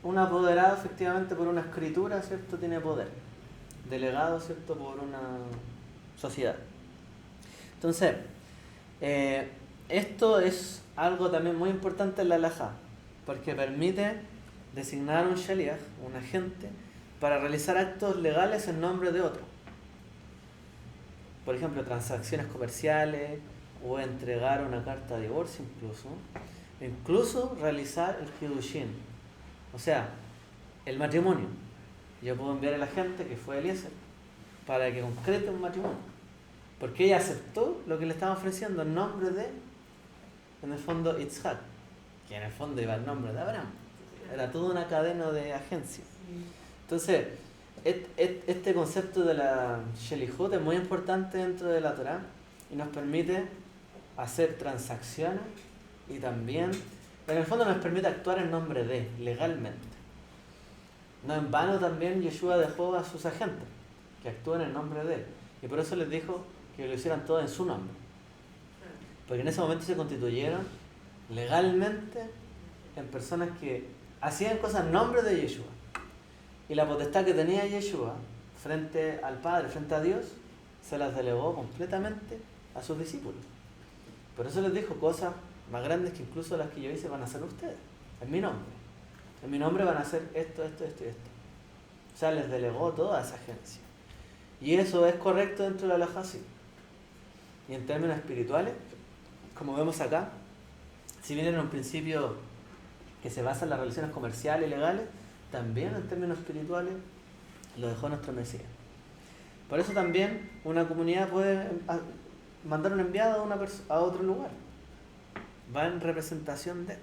un apoderado efectivamente por una escritura, ¿cierto? Tiene poder. Delegado, ¿cierto? Por una sociedad. Entonces, esto es algo también muy importante en la halajá, porque permite designar un shaliach, un agente, para realizar actos legales en nombre de otro. Por ejemplo, transacciones comerciales o entregar una carta de divorcio incluso realizar el kiddushin, o sea, el matrimonio. Yo puedo enviar al agente, que fue Eliezer, para que concrete un matrimonio. Porque ella aceptó lo que le estaban ofreciendo en nombre de, en el fondo, Yitzhak, que en el fondo iba el nombre de Abraham. Era toda una cadena de agencias. Entonces, este concepto de la Shelihut es muy importante dentro de la Torá y nos permite hacer transacciones y también, en el fondo nos permite actuar en nombre de, legalmente. No en vano también Yeshua dejó a sus agentes que actúen en nombre de él. Y por eso les dijo que lo hicieran todo en su nombre. Porque en ese momento se constituyeron legalmente en personas que hacían cosas en nombre de Yeshua. Y la potestad que tenía Yeshua frente al Padre, frente a Dios, se las delegó completamente a sus discípulos. Por eso les dijo cosas más grandes que incluso las que yo hice van a hacer ustedes, en mi nombre. En mi nombre van a hacer esto, esto, esto y esto. O sea, les delegó toda esa agencia. Y eso es correcto dentro de la halajá, sí. Y en términos espirituales, como vemos acá, si bien en un principio que se basa en las relaciones comerciales y legales, también en términos espirituales lo dejó nuestro Mesías. Por eso también una comunidad puede mandar un enviado a otro lugar. Va en representación de.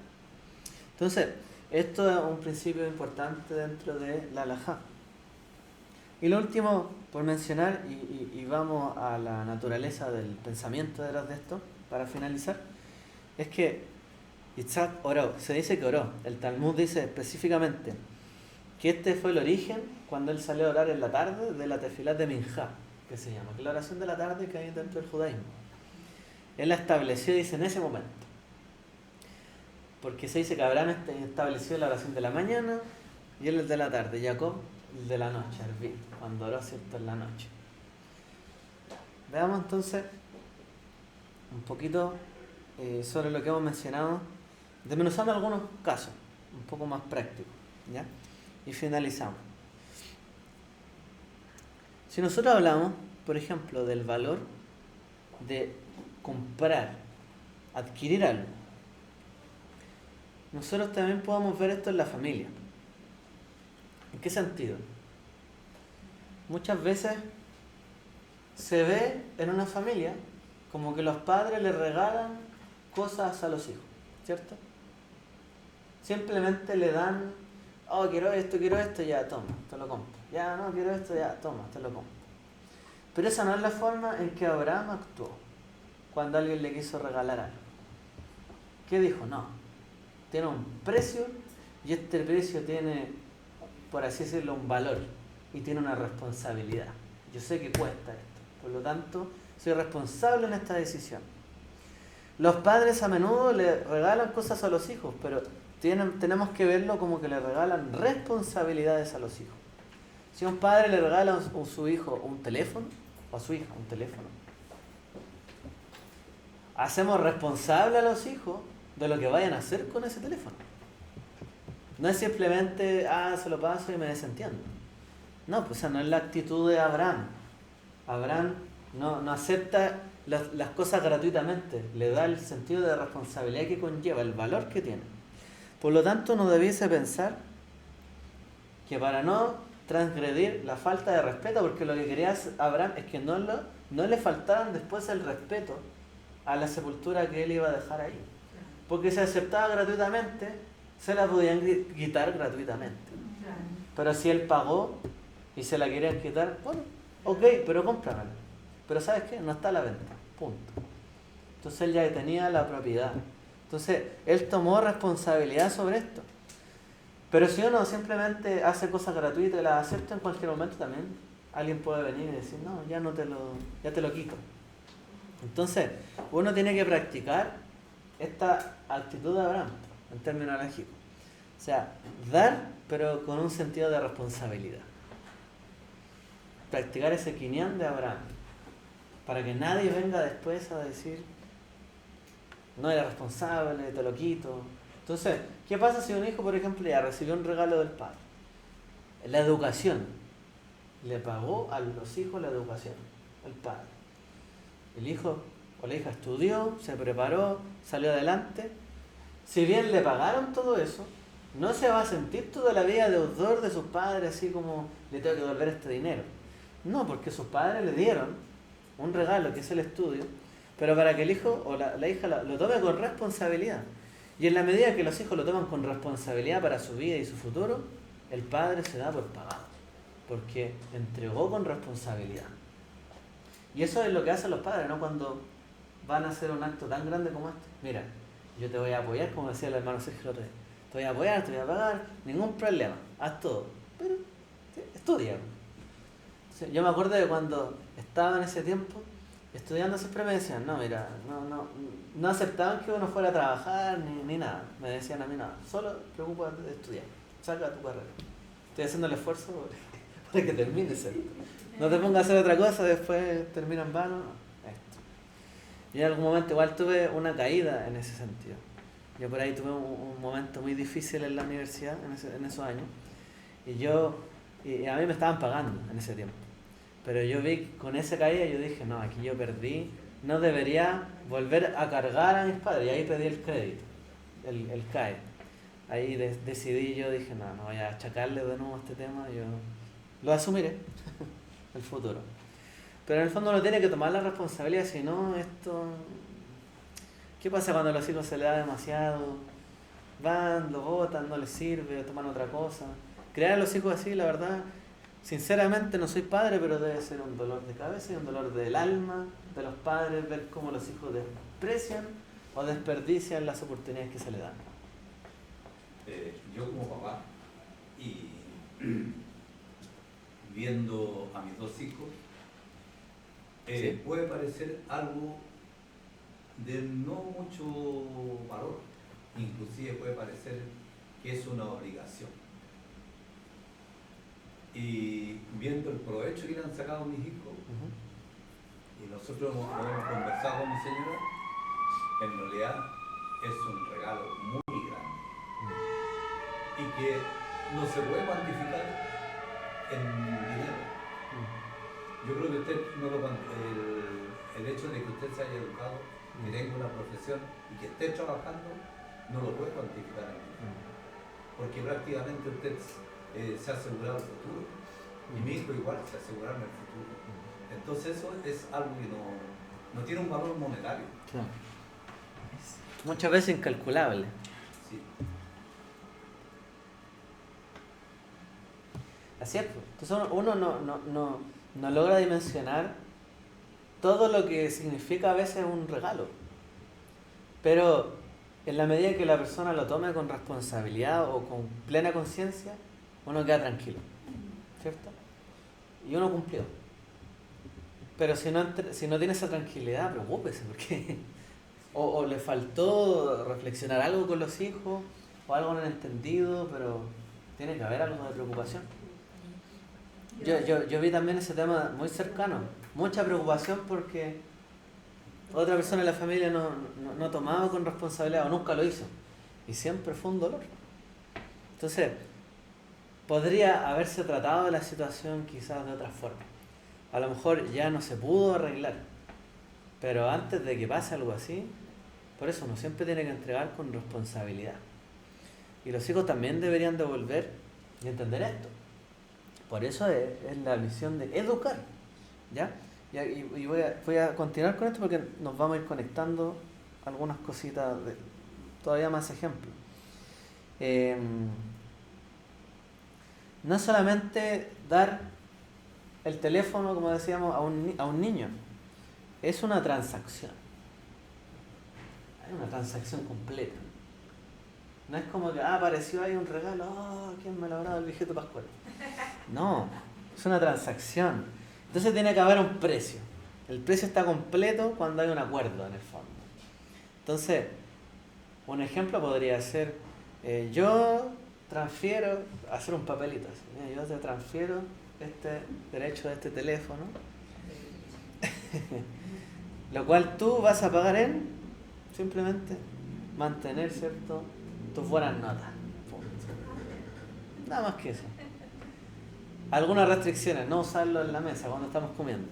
Entonces, esto es un principio importante dentro de la halajá. Y lo último por mencionar, y vamos a la naturaleza del pensamiento detrás de esto, para finalizar, es que Yitzhak oró, se dice que oró. El Talmud dice específicamente que este fue el origen cuando él salió a orar en la tarde de la tefilá de Minjá, que se llama, que es la oración de la tarde que hay dentro del judaísmo. Él la estableció, dice, en ese momento. Porque se dice que Abraham estableció la oración de la mañana y él el de la tarde, Jacob el de la noche, Arví, cuando oró, ¿cierto?, en la noche. Veamos entonces un poquito sobre lo que hemos mencionado, desmenuzando algunos casos, un poco más prácticos, ¿ya? Y finalizamos. Si nosotros hablamos, por ejemplo, del valor de comprar, adquirir algo, nosotros también podemos ver esto en la familia. ¿En qué sentido? Muchas veces se ve en una familia como que los padres le regalan cosas a los hijos, ¿cierto? Simplemente le dan, oh, quiero esto, ya, toma, te lo compro. Ya, no, quiero esto, ya, toma, te lo compro. Pero esa no es la forma en que Abraham actuó cuando alguien le quiso regalar algo. ¿Qué dijo? No, tiene un precio y este precio tiene, por así decirlo, un valor y tiene una responsabilidad. Yo sé que cuesta esto, por lo tanto, soy responsable en esta decisión. Los padres a menudo le regalan cosas a los hijos, pero tenemos que verlo como que le regalan responsabilidades a los hijos. Si un padre le regala a su hijo un teléfono, o a su hija un teléfono, hacemos responsable a los hijos de lo que vayan a hacer con ese teléfono. No es simplemente, se lo paso y me desentiendo. No, pues esa no es la actitud de Abraham. Abraham no acepta las cosas gratuitamente, le da el sentido de responsabilidad que conlleva, el valor que tiene. Por lo tanto, no debiese pensar que para no transgredir la falta de respeto, porque lo que quería Abraham es que no le faltaran después el respeto a la sepultura que él iba a dejar ahí. Porque si aceptaba gratuitamente, se la podían quitar gratuitamente. Pero si él pagó y se la querían quitar, bueno, ok, pero cómpramela. Pero ¿sabes qué? No está a la venta, punto. Entonces él ya tenía la propiedad. Entonces él tomó responsabilidad sobre esto. Pero si uno simplemente hace cosas gratuitas y las acepta en cualquier momento también, alguien puede venir y decir, no, ya te lo quito. Entonces, uno tiene que practicar esta actitud de Abraham, en términos lógicos. O sea, dar, pero con un sentido de responsabilidad. Practicar ese quinián de Abraham, para que nadie venga después a decir, no eres responsable, te lo quito. Entonces, ¿qué pasa si un hijo, por ejemplo, ya recibió un regalo del padre? La educación. Le pagó a los hijos la educación, el padre. El hijo o la hija estudió, se preparó, salió adelante. Si bien le pagaron todo eso, no se va a sentir toda la vida deudor de sus padres, así como le tengo que devolver este dinero. No, porque sus padres le dieron un regalo que es el estudio, pero para que el hijo o la hija lo tome con responsabilidad. Y en la medida que los hijos lo toman con responsabilidad para su vida y su futuro, el padre se da por pagado, porque entregó con responsabilidad. Y eso es lo que hacen los padres, ¿no? Cuando van a hacer un acto tan grande como este. Mira, yo te voy a apoyar, como decía el hermano Sergio el otro día. Te voy a apoyar, te voy a pagar, ningún problema, haz todo. Pero estudia. Yo me acuerdo de cuando estaba en ese tiempo estudiando, siempre me decían, no, mira, no aceptaban que uno fuera a trabajar ni nada. Me decían a mí nada, solo preocúpate de estudiar, saca tu carrera. Estoy haciendo el esfuerzo para que termine, ¿cierto? No te pongas a hacer otra cosa, después termina en vano. No, esto. Yo en algún momento igual tuve una caída en ese sentido. Yo por ahí tuve un momento muy difícil en la universidad en esos años. Y a mí me estaban pagando en ese tiempo. Pero yo vi con esa caída, yo dije, no, aquí yo perdí, no debería volver a cargar a mis padres. Y ahí pedí el crédito, el CAE. Ahí decidí, yo dije, no voy a achacarle de nuevo a este tema, yo lo asumiré, el futuro. Pero en el fondo uno tiene que tomar la responsabilidad, si no, esto... ¿Qué pasa cuando a los hijos se les da demasiado? Van, lo botan, no les sirve, toman otra cosa. Crear a los hijos así, la verdad, sinceramente no soy padre, pero debe ser un dolor de cabeza y un dolor del alma de los padres ver cómo los hijos desprecian o desperdician las oportunidades que se les dan. Yo como papá y viendo a mis dos hijos, Sí. puede parecer algo de no mucho valor, inclusive puede parecer que es una obligación. Y viendo el provecho que le han sacado mis hijos, y nosotros lo hemos conversado con mi señora, en realidad es un regalo muy grande y que no se puede cuantificar en dinero. Yo creo que usted el hecho de que usted se haya educado, que tenga una profesión y que esté trabajando, no lo puede cuantificar en dinero, porque prácticamente usted se ha asegurado el futuro, y mi hijo igual se aseguraron el futuro. Entonces eso es algo que no tiene un valor monetario. Claro. Muchas veces incalculable. Sí. Así es, pues. Entonces uno no logra dimensionar todo lo que significa a veces un regalo. Pero en la medida que la persona lo tome con responsabilidad o con plena conciencia, uno queda tranquilo, ¿cierto? Y uno cumplió. Pero si no tiene esa tranquilidad, preocúpese, porque o le faltó reflexionar algo con los hijos, o algo no han entendido, pero tiene que haber algo de preocupación. Yo vi también ese tema muy cercano, mucha preocupación porque otra persona de la familia no tomaba con responsabilidad o nunca lo hizo, y siempre fue un dolor. Entonces, podría haberse tratado la situación quizás de otra forma. A lo mejor ya no se pudo arreglar, pero antes de que pase algo así, por eso uno siempre tiene que entregar con responsabilidad. Y los hijos también deberían devolver y entender esto. Por eso es la misión de educar, ¿ya? Y voy a continuar con esto porque nos vamos a ir conectando algunas cositas, todavía más ejemplos. No solamente dar el teléfono, como decíamos, a un niño, es una transacción. Es una transacción completa. No es como que apareció ahí un regalo, ¿quién me lo habrá dado el viejito Pascual? No, es una transacción. Entonces tiene que haber un precio. El precio está completo cuando hay un acuerdo en el fondo. Entonces, un ejemplo podría ser, yo transfiero, hacer un papelito así, mira, yo te transfiero este derecho de este teléfono, lo cual tú vas a pagar en simplemente mantener, ¿cierto?, tus buenas notas. Punto. Nada más que eso. Algunas restricciones, no usarlo en la mesa cuando estamos comiendo.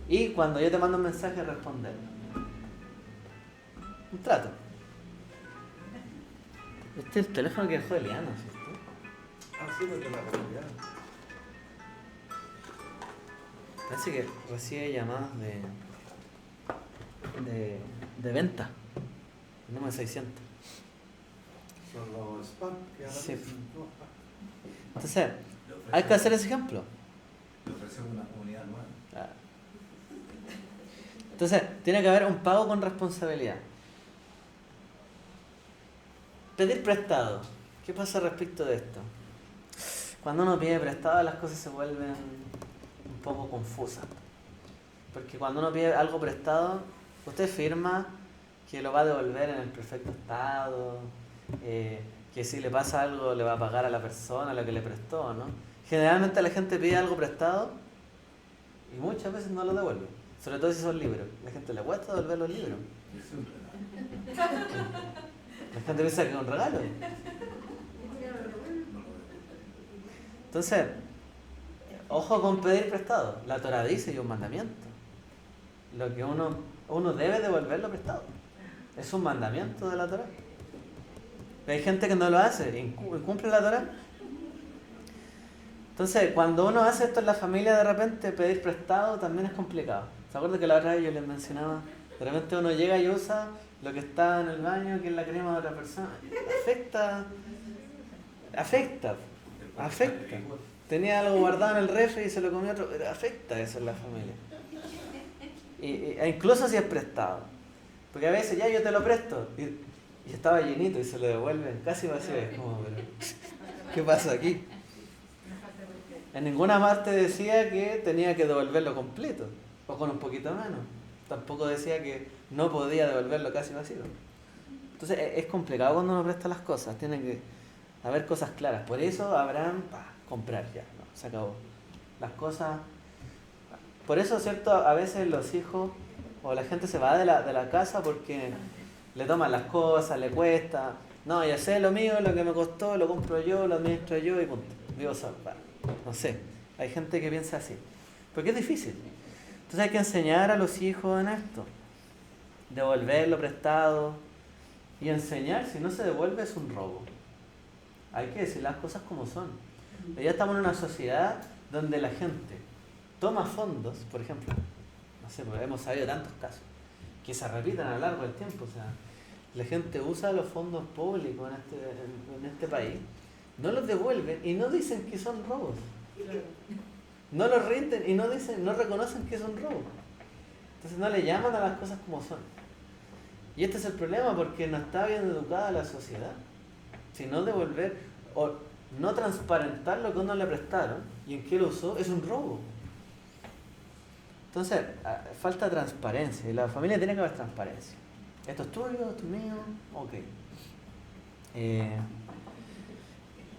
Y cuando yo te mando un mensaje, responder. Un trato. Este es el teléfono que dejó Eliana, ¿cierto? Sí, porque la comunidad. Parece que recibe llamadas de venta. El número 600. Son los spam que Sí. aparecen. Entonces, Le hay que hacer ese ejemplo. Le ofrecemos una comunidad nueva. Ah. Entonces, tiene que haber un pago con responsabilidad. Pedir prestado. ¿Qué pasa respecto de esto? Cuando uno pide prestado, las cosas se vuelven un poco confusas. Porque cuando uno pide algo prestado, usted firma que lo va a devolver en el perfecto estado, que si le pasa algo le va a pagar a la persona a la que le prestó, ¿no? Generalmente la gente pide algo prestado y muchas veces no lo devuelve. Sobre todo si son libros. La gente le cuesta devolver los libros. Es un regalo. La gente piensa que es un regalo. No lo devuelve. Entonces, ojo con pedir prestado. La Torah dice y es un mandamiento. Lo que uno debe devolverlo prestado. Es un mandamiento de la Torah. Pero hay gente que no lo hace, incumple la Torah. Entonces, cuando uno hace esto en la familia, de repente pedir prestado también es complicado. ¿Se acuerdan que la otra vez yo les mencionaba? De repente uno llega y usa lo que está en el baño, que es la crema de otra persona. Afecta. Tenía algo guardado en el refri y se lo comió otro. Pero afecta eso en la familia. E incluso si es prestado. Porque a veces ya yo te lo presto y estaba llenito y se lo devuelven casi vacío. Es como, pero, ¿qué pasa aquí? En ninguna parte decía que tenía que devolverlo completo o con un poquito menos. Tampoco decía que no podía devolverlo casi vacío. Entonces es complicado cuando uno presta las cosas. Tiene que haber cosas claras. Por eso Abraham, comprar ya, no, se acabó. Las cosas... Por eso, ¿cierto? A veces los hijos o la gente se va de la casa porque le toman las cosas, le cuesta. No, ya sé lo mío, lo que me costó, lo compro yo, lo administro yo y punto. Vivo solo. No sé, hay gente que piensa así. Porque es difícil. Entonces hay que enseñar a los hijos en esto. Devolverlo prestado. Y enseñar, si no se devuelve, es un robo. Hay que decir las cosas como son. Ya estamos en una sociedad donde la gente toma fondos, por ejemplo, no sé, hemos sabido tantos casos que se repitan a lo largo del tiempo. O sea, la gente usa los fondos públicos en este país, no los devuelven y no dicen que son robos. No los rinden y no reconocen que son robos. Entonces no le llaman a las cosas como son. Y este es el problema, porque no está bien educada la sociedad. Si no devolver o no transparentar lo que uno le prestaron y en qué lo usó, es un robo. Entonces, falta transparencia, y la familia tiene que haber transparencia. ¿Esto es tuyo? ¿Esto es mío? Ok.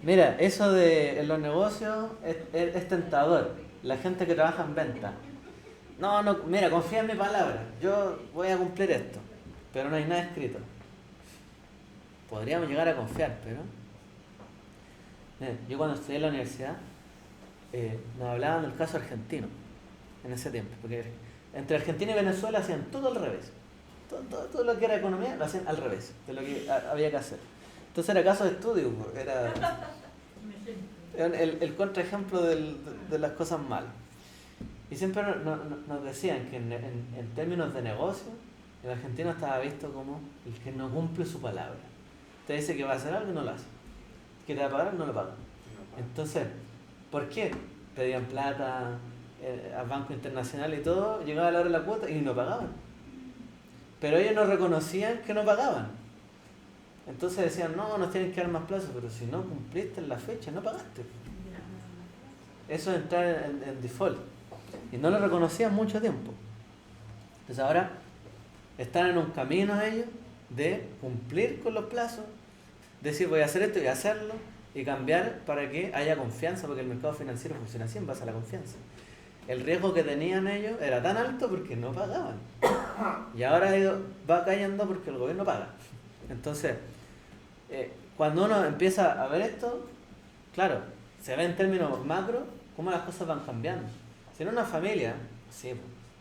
Mira, eso de en los negocios es tentador. La gente que trabaja en venta. No, mira, confía en mi palabra. Yo voy a cumplir esto. Pero no hay nada escrito. Podríamos llegar a confiar, pero... Yo cuando estudié en la universidad, nos hablaban del caso argentino. En ese tiempo, porque entre Argentina y Venezuela hacían todo al revés. Todo lo que era economía lo hacían al revés de lo que había que hacer. Entonces era caso de estudio, era el contraejemplo de las cosas malas. Y siempre nos decían que en términos de negocio, el argentino estaba visto como el que no cumple su palabra. Te dice que va a hacer algo y no lo hace. Que te va a pagar, no lo paga. Entonces, ¿por qué? Pedían plata al Banco Internacional y todo, llegaba la hora de la cuota y no pagaban. Pero ellos no reconocían que no pagaban. Entonces decían, no, nos tienen que dar más plazos, pero si no cumpliste en la fecha, no pagaste. Eso es entrar en default. Y no lo reconocían mucho tiempo. Entonces ahora están en un camino ellos de cumplir con los plazos, decir voy a hacer esto y hacerlo, y cambiar para que haya confianza, porque el mercado financiero funciona así en base a la confianza. El riesgo que tenían ellos era tan alto porque no pagaban. Y ahora va cayendo porque el gobierno paga. Entonces, cuando uno empieza a ver esto, claro, se ve en términos macro cómo las cosas van cambiando. Si en una familia, sí,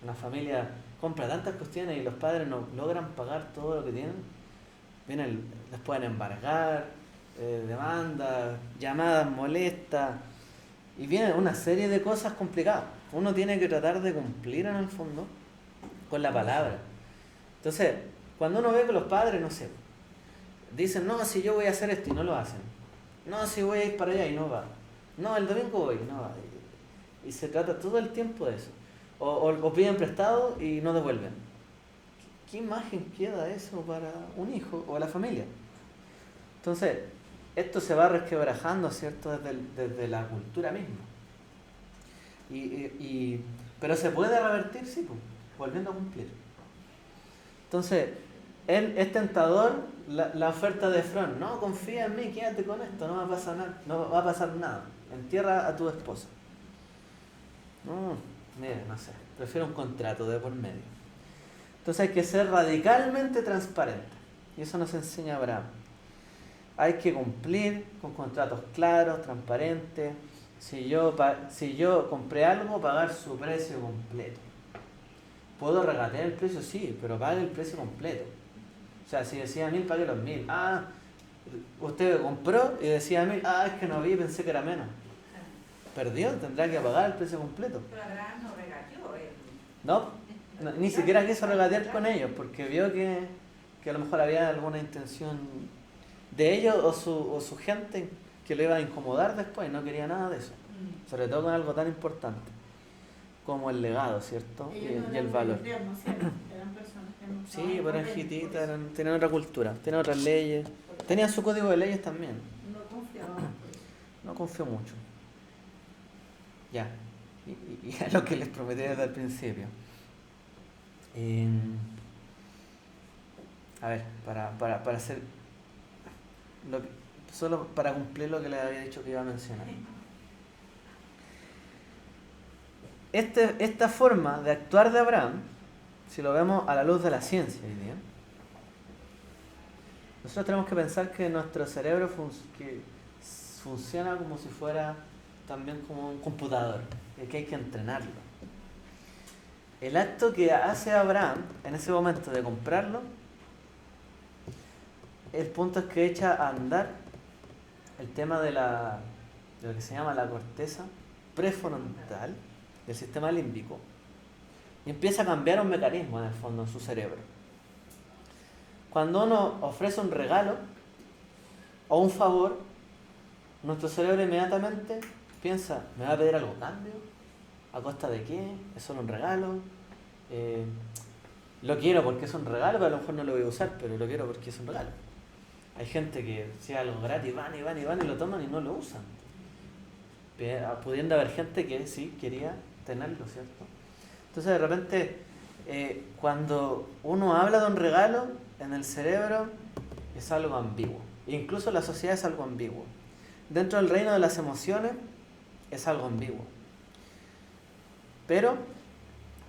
una familia compra tantas cuestiones y los padres no logran pagar todo lo que tienen, les pueden embargar, demandas, llamadas molestas, Y viene una serie de cosas complicadas. Uno tiene que tratar de cumplir en el fondo con la palabra. Entonces, cuando uno ve que los padres, no sé, dicen, no, si yo voy a hacer esto y no lo hacen. No, si voy a ir para allá y no va. No, el domingo voy, no va. Y se trata todo el tiempo de eso. O piden prestado y no devuelven. ¿Qué imagen queda eso para un hijo o la familia? Entonces, esto se va resquebrajando, ¿cierto? Desde la cultura misma. Pero se puede revertir, sí, pues, volviendo a cumplir. Entonces, es tentador la oferta de Efrón. No, confía en mí, quédate con esto, no va a pasar nada. No va a pasar nada. Entierra a tu esposa. No, mire, no sé. Prefiero un contrato de por medio. Entonces hay que ser radicalmente transparente. Y eso nos enseña Abraham. Hay que cumplir con contratos claros, transparentes. Si yo compré algo, pagar su precio completo. ¿Puedo regatear el precio? Sí, pero pague el precio completo. O sea, si decía 1.000, pague los 1.000. Ah, usted compró y decía 1.000. Ah, es que no vi, pensé que era menos. Perdió, tendrá que pagar el precio completo. Pero Abraham no regateó él. No, ni siquiera quiso regatear con ellos, porque vio que a lo mejor había alguna intención de ellos o su gente que lo iba a incomodar después, no quería nada de eso. Sobre todo con algo tan importante como el legado, ¿cierto? Ellos no Y el eran valor. modernos, ¿cierto? Eran personas que no estaban Sí, pero eran atentos, hititas, tenían otra cultura, tenían otras leyes, tenían su código de leyes también. no confiaban por eso. No confío mucho. Ya. Y a lo que les prometí desde el principio. A ver, para hacer solo para cumplir lo que les había dicho que iba a mencionar. Esta forma de actuar de Abraham, si lo vemos a la luz de la ciencia hoy día, nosotros tenemos que pensar que nuestro cerebro funciona como si fuera también como un computador, y que hay que entrenarlo. El acto que hace Abraham en ese momento de comprarlo, el punto es que echa a andar el tema de lo que se llama la corteza prefrontal del sistema límbico y empieza a cambiar un mecanismo en el fondo en su cerebro. Cuando uno ofrece un regalo o un favor, nuestro cerebro inmediatamente piensa, ¿me va a pedir algo a cambio? ¿A costa de qué? ¿Es solo un regalo? Lo quiero porque es un regalo, pero a lo mejor no lo voy a usar, pero lo quiero porque es un regalo. Hay gente que si es algo gratis van y lo toman y no lo usan. Pudiendo haber gente que sí quería tenerlo, ¿cierto? Entonces de repente cuando uno habla de un regalo en el cerebro es algo ambiguo. Incluso la sociedad es algo ambiguo. Dentro del reino de las emociones es algo ambiguo. Pero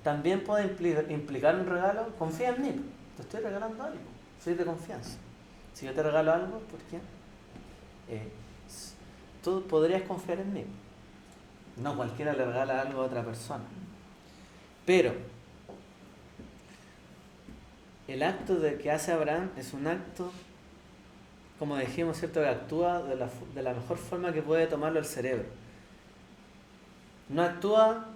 también puede implicar un regalo. Confía en mí, te estoy regalando algo, soy de confianza. Si yo te regalo algo, ¿por qué? Tú podrías confiar en mí. No cualquiera le regala algo a otra persona. Pero el acto que hace Abraham es un acto, como dijimos, ¿cierto?, que actúa de la mejor forma que puede tomarlo el cerebro. No actúa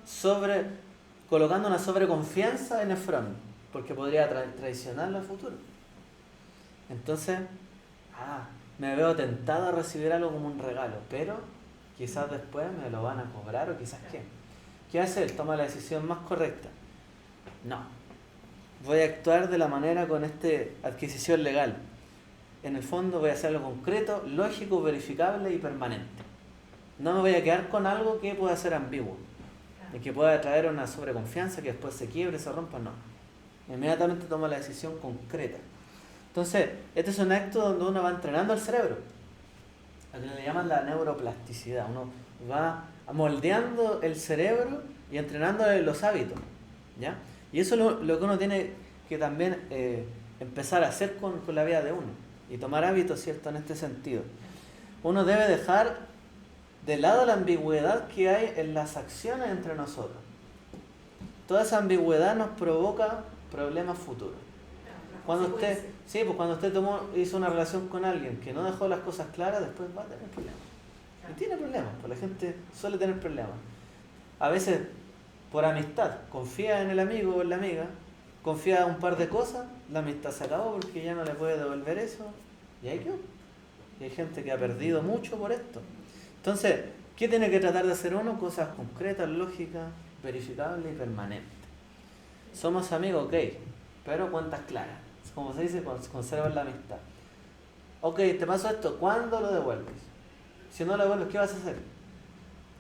colocando una sobreconfianza en Efrón, porque podría traicionarlo al futuro. Entonces, me veo tentado a recibir algo como un regalo, pero quizás después me lo van a cobrar o quizás qué. ¿Qué hace él? Toma la decisión más correcta. No, voy a actuar de la manera con esta adquisición legal. En el fondo voy a hacer algo concreto, lógico, verificable y permanente. No me voy a quedar con algo que pueda ser ambiguo y que pueda traer una sobreconfianza que después se quiebre, se rompa, no. Inmediatamente tomo la decisión concreta. Entonces, este es un acto donde uno va entrenando al cerebro, a lo que le llaman la neuroplasticidad. Uno va moldeando el cerebro y entrenándole los hábitos, ¿ya? Y eso es lo que uno tiene que también empezar a hacer con la vida de uno y tomar hábitos, ¿cierto?, en este sentido. Uno debe dejar de lado la ambigüedad que hay en las acciones entre nosotros. Toda esa ambigüedad nos provoca problemas futuros. Cuando usted hizo una relación con alguien que no dejó las cosas claras, después va a tener problemas. Y tiene problemas, pues la gente suele tener problemas. A veces, por amistad, confía en el amigo o en la amiga, confía en un par de cosas, la amistad se acabó porque ya no le puede devolver eso, y ahí quedó. Y hay gente que ha perdido mucho por esto. Entonces, ¿qué tiene que tratar de hacer uno? Cosas concretas, lógicas, verificables y permanentes. Somos amigos, ok, pero cuentas claras. Como se dice, conservan la amistad. Ok, te pasó esto, ¿cuándo lo devuelves? Si no lo devuelves, ¿qué vas a hacer?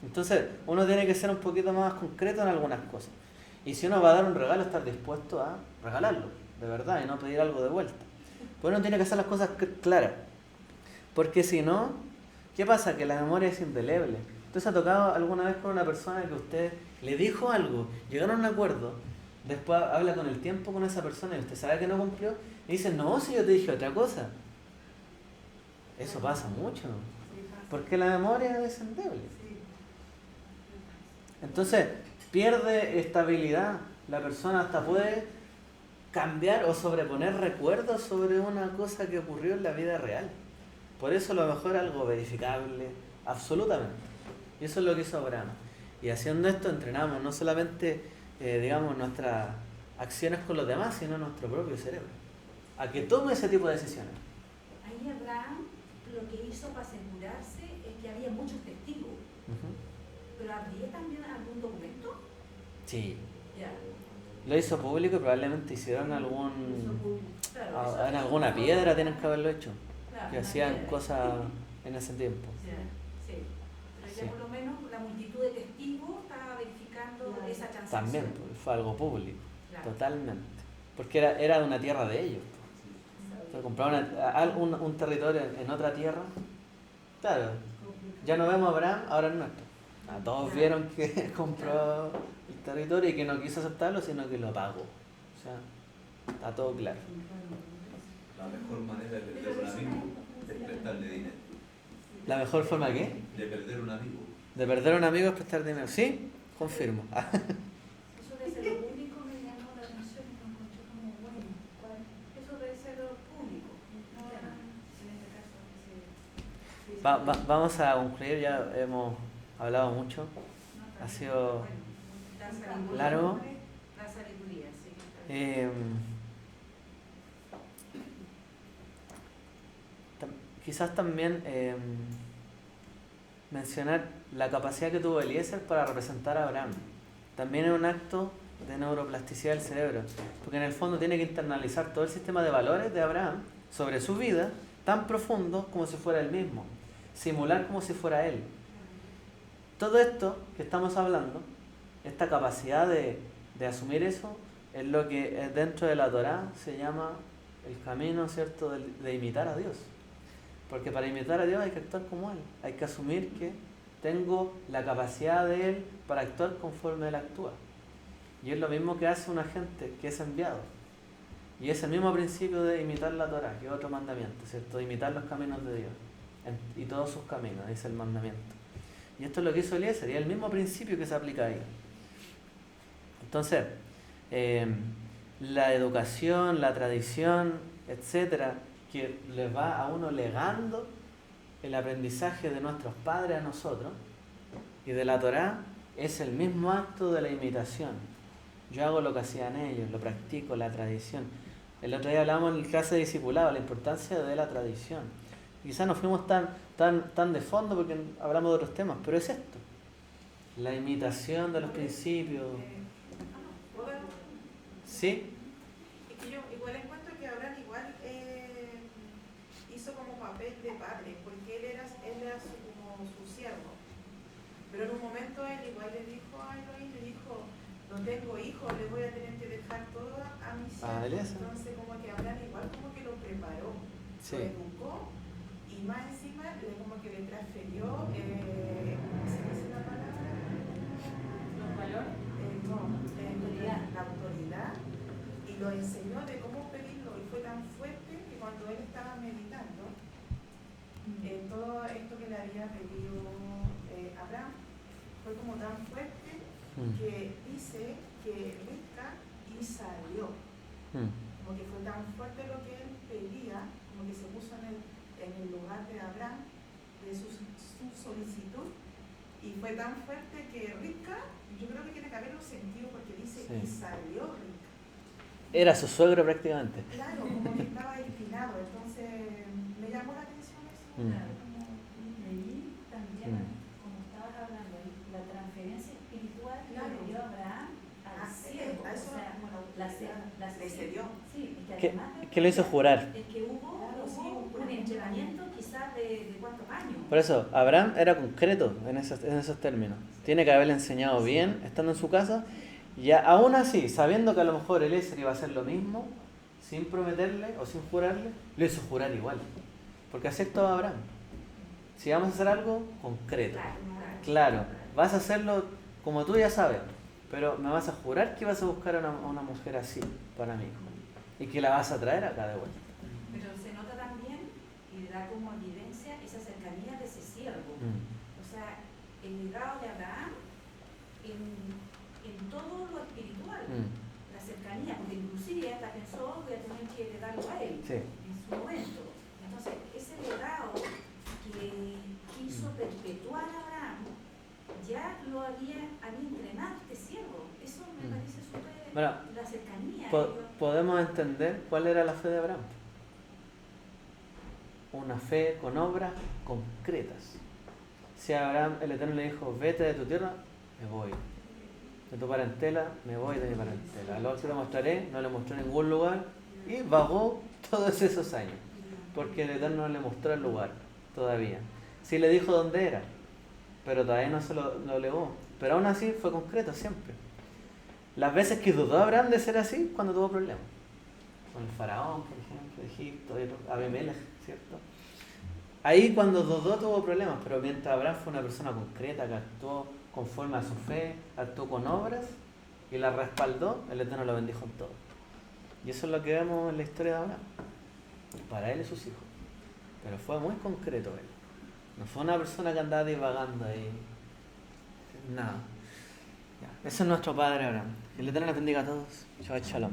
Entonces, uno tiene que ser un poquito más concreto en algunas cosas. Y si uno va a dar un regalo, estar dispuesto a regalarlo, de verdad, y no pedir algo de vuelta. Pues uno tiene que hacer las cosas claras. Porque si no, ¿qué pasa? Que la memoria es indeleble. Entonces, ¿ha tocado alguna vez con una persona que usted le dijo algo, llegaron a un acuerdo, después habla con el tiempo con esa persona y usted sabe que no cumplió, y dice, no, si yo te dije otra cosa? Eso pasa mucho, ¿no? Porque la memoria es endeble. Entonces, pierde estabilidad. La persona hasta puede cambiar o sobreponer recuerdos sobre una cosa que ocurrió en la vida real. Por eso lo mejor es algo verificable, absolutamente. Y eso es lo que hizo Abraham. Y haciendo esto entrenamos no solamente, digamos, nuestras acciones con los demás, sino nuestro propio cerebro. A que tome ese tipo de decisiones. Ahí Abraham lo que hizo para asegurarse es que había muchos testigos. ¿Pero habría también algún documento? Sí. Ya. Lo hizo público y probablemente hicieron algún... Claro, en alguna piedra tienen que haberlo hecho. claro, Que una hacían piedra. cosas en ese tiempo. Sí. Pero ya Sí. por lo menos la multitud de testigos estaba verificando Claro. esa transacción. También, pues, fue algo público. Claro. Totalmente. Porque era de una tierra de ellos. Se compraron un territorio en otra tierra. Claro, ya no vemos a Abraham, ahora es nuestro. Todos vieron que compró el territorio y que no quiso aceptarlo, sino que lo pagó. O sea, está todo claro. La mejor manera de perder un amigo es prestarle dinero. ¿La mejor forma qué? De perder un amigo. De perder a un amigo es prestar dinero. ¿Sí? Confirmo. Eso debe ser lo público, me llamó la atención y lo encontré como bueno. Eso debe ser lo público. No en este caso. Vamos a concluir, ya hemos hablado mucho. Ha sido largo. La sabiduría, sí. Quizás también mencionar la capacidad que tuvo Eliezer para representar a Abraham. También es un acto de neuroplasticidad del cerebro, porque en el fondo tiene que internalizar todo el sistema de valores de Abraham sobre su vida tan profundo como si fuera él mismo, simular como si fuera él. Todo esto que estamos hablando, esta capacidad de asumir eso, es lo que dentro de la Torá se llama el camino, ¿cierto?, de imitar a Dios. Porque para imitar a Dios hay que actuar como Él, hay que asumir que tengo la capacidad de Él para actuar conforme Él actúa. Y es lo mismo que hace un agente que es enviado. Y es el mismo principio de imitar la Torá, que es otro mandamiento, ¿cierto? De imitar los caminos de Dios y todos sus caminos, dice el mandamiento. Y esto es lo que hizo Eliezer, y es el mismo principio que se aplica ahí. Entonces, la educación, la tradición, etcétera, que les va a uno legando el aprendizaje de nuestros padres a nosotros y de la Torá, es el mismo acto de la imitación. Yo hago lo que hacían ellos, lo practico, la tradición. El otro día hablábamos en clase de discipulado, la importancia de la tradición. Quizás no fuimos tan de fondo porque hablamos de otros temas, pero es esto. La imitación de los principios. ¿Sí? Es que yo igual encuentro que Abraham igual hizo como papel de padre, porque él era como su siervo. Pero en un momento él igual le dijo a Elohim, le dijo, no tengo hijos, le voy a tener que dejar todo a mi siervo. Entonces como que Abraham igual como que lo preparó, Sí. lo educó y más encima como que le transfirió, ¿cómo se dice la palabra? Los valores. La autoridad, y lo enseñó de cómo pedirlo, y fue tan fuerte que cuando él estaba meditando todo esto que le había pedido Abraham fue como tan fuerte que dice que Rivka y salió, como que fue tan fuerte lo que él pedía, como que se puso en el lugar de Abraham, su solicitud, y fue tan fuerte que Rivka, yo creo que tiene que haberlo sentido porque dice, Sí. y salió Rivka. Era su suegro prácticamente. Claro, como que estaba destinado, entonces me llamó la atención eso. Como- Leí también, como estabas hablando, la transferencia espiritual que Claro. le dio Abraham al siervo. a eso O sea, como le le cedió. Sí, y Que, además de- que lo hizo jurar. es que hubo, Claro, sí, hubo un entrenamiento quizás de cuántos años. Por eso, Abraham era concreto en esos términos. Tiene que haberle enseñado bien, estando en su casa, y aún así, sabiendo que a lo mejor Eliezer iba a hacer lo mismo, sin prometerle o sin jurarle, lo hizo jurar igual. Porque así actuaba Abraham. Si vamos a hacer algo, concreto. Claro, vas a hacerlo como tú ya sabes, pero me vas a jurar que vas a buscar a una mujer así para mi hijo. Y que la vas a traer acá de vuelta. Pero se nota también y da como evidencia esa cercanía de ese siervo. O sea, el legado de Abraham en todo lo espiritual, la cercanía, porque inclusive hasta pensó que tenía que heredarlo a él Sí. en su momento. Entonces, ese legado que quiso perpetuar Abraham, ya lo había entrenado este siervo. Eso me parece súper, Bueno, la cercanía. podemos entender cuál era la fe de Abraham. Una fe con obras concretas. Si a Abraham el Eterno le dijo, vete de tu tierra, me voy. De tu parentela, me voy de mi parentela. Al otro te mostraré, no le mostró en ningún lugar y vagó todos esos años. Porque el Eterno no le mostró el lugar todavía. Sí le dijo dónde era, pero todavía no se lo legó. Pero aún así fue concreto siempre. Las veces que dudó Abraham de ser así, cuando tuvo problemas. Con el faraón, por ejemplo, de Egipto, Abimelech, ¿cierto? Ahí cuando dudó tuvo problemas, pero mientras Abraham fue una persona concreta que actuó conforme a su fe, actuó con obras y la respaldó, el Eterno lo bendijo en todo. Y eso es lo que vemos en la historia de Abraham. Para él y sus hijos. Pero fue muy concreto él. No fue una persona que andaba divagando ahí. Nada. Ya. Ese es nuestro Padre Abraham. Que el Eterno nos bendiga a todos. Shabbat Shalom.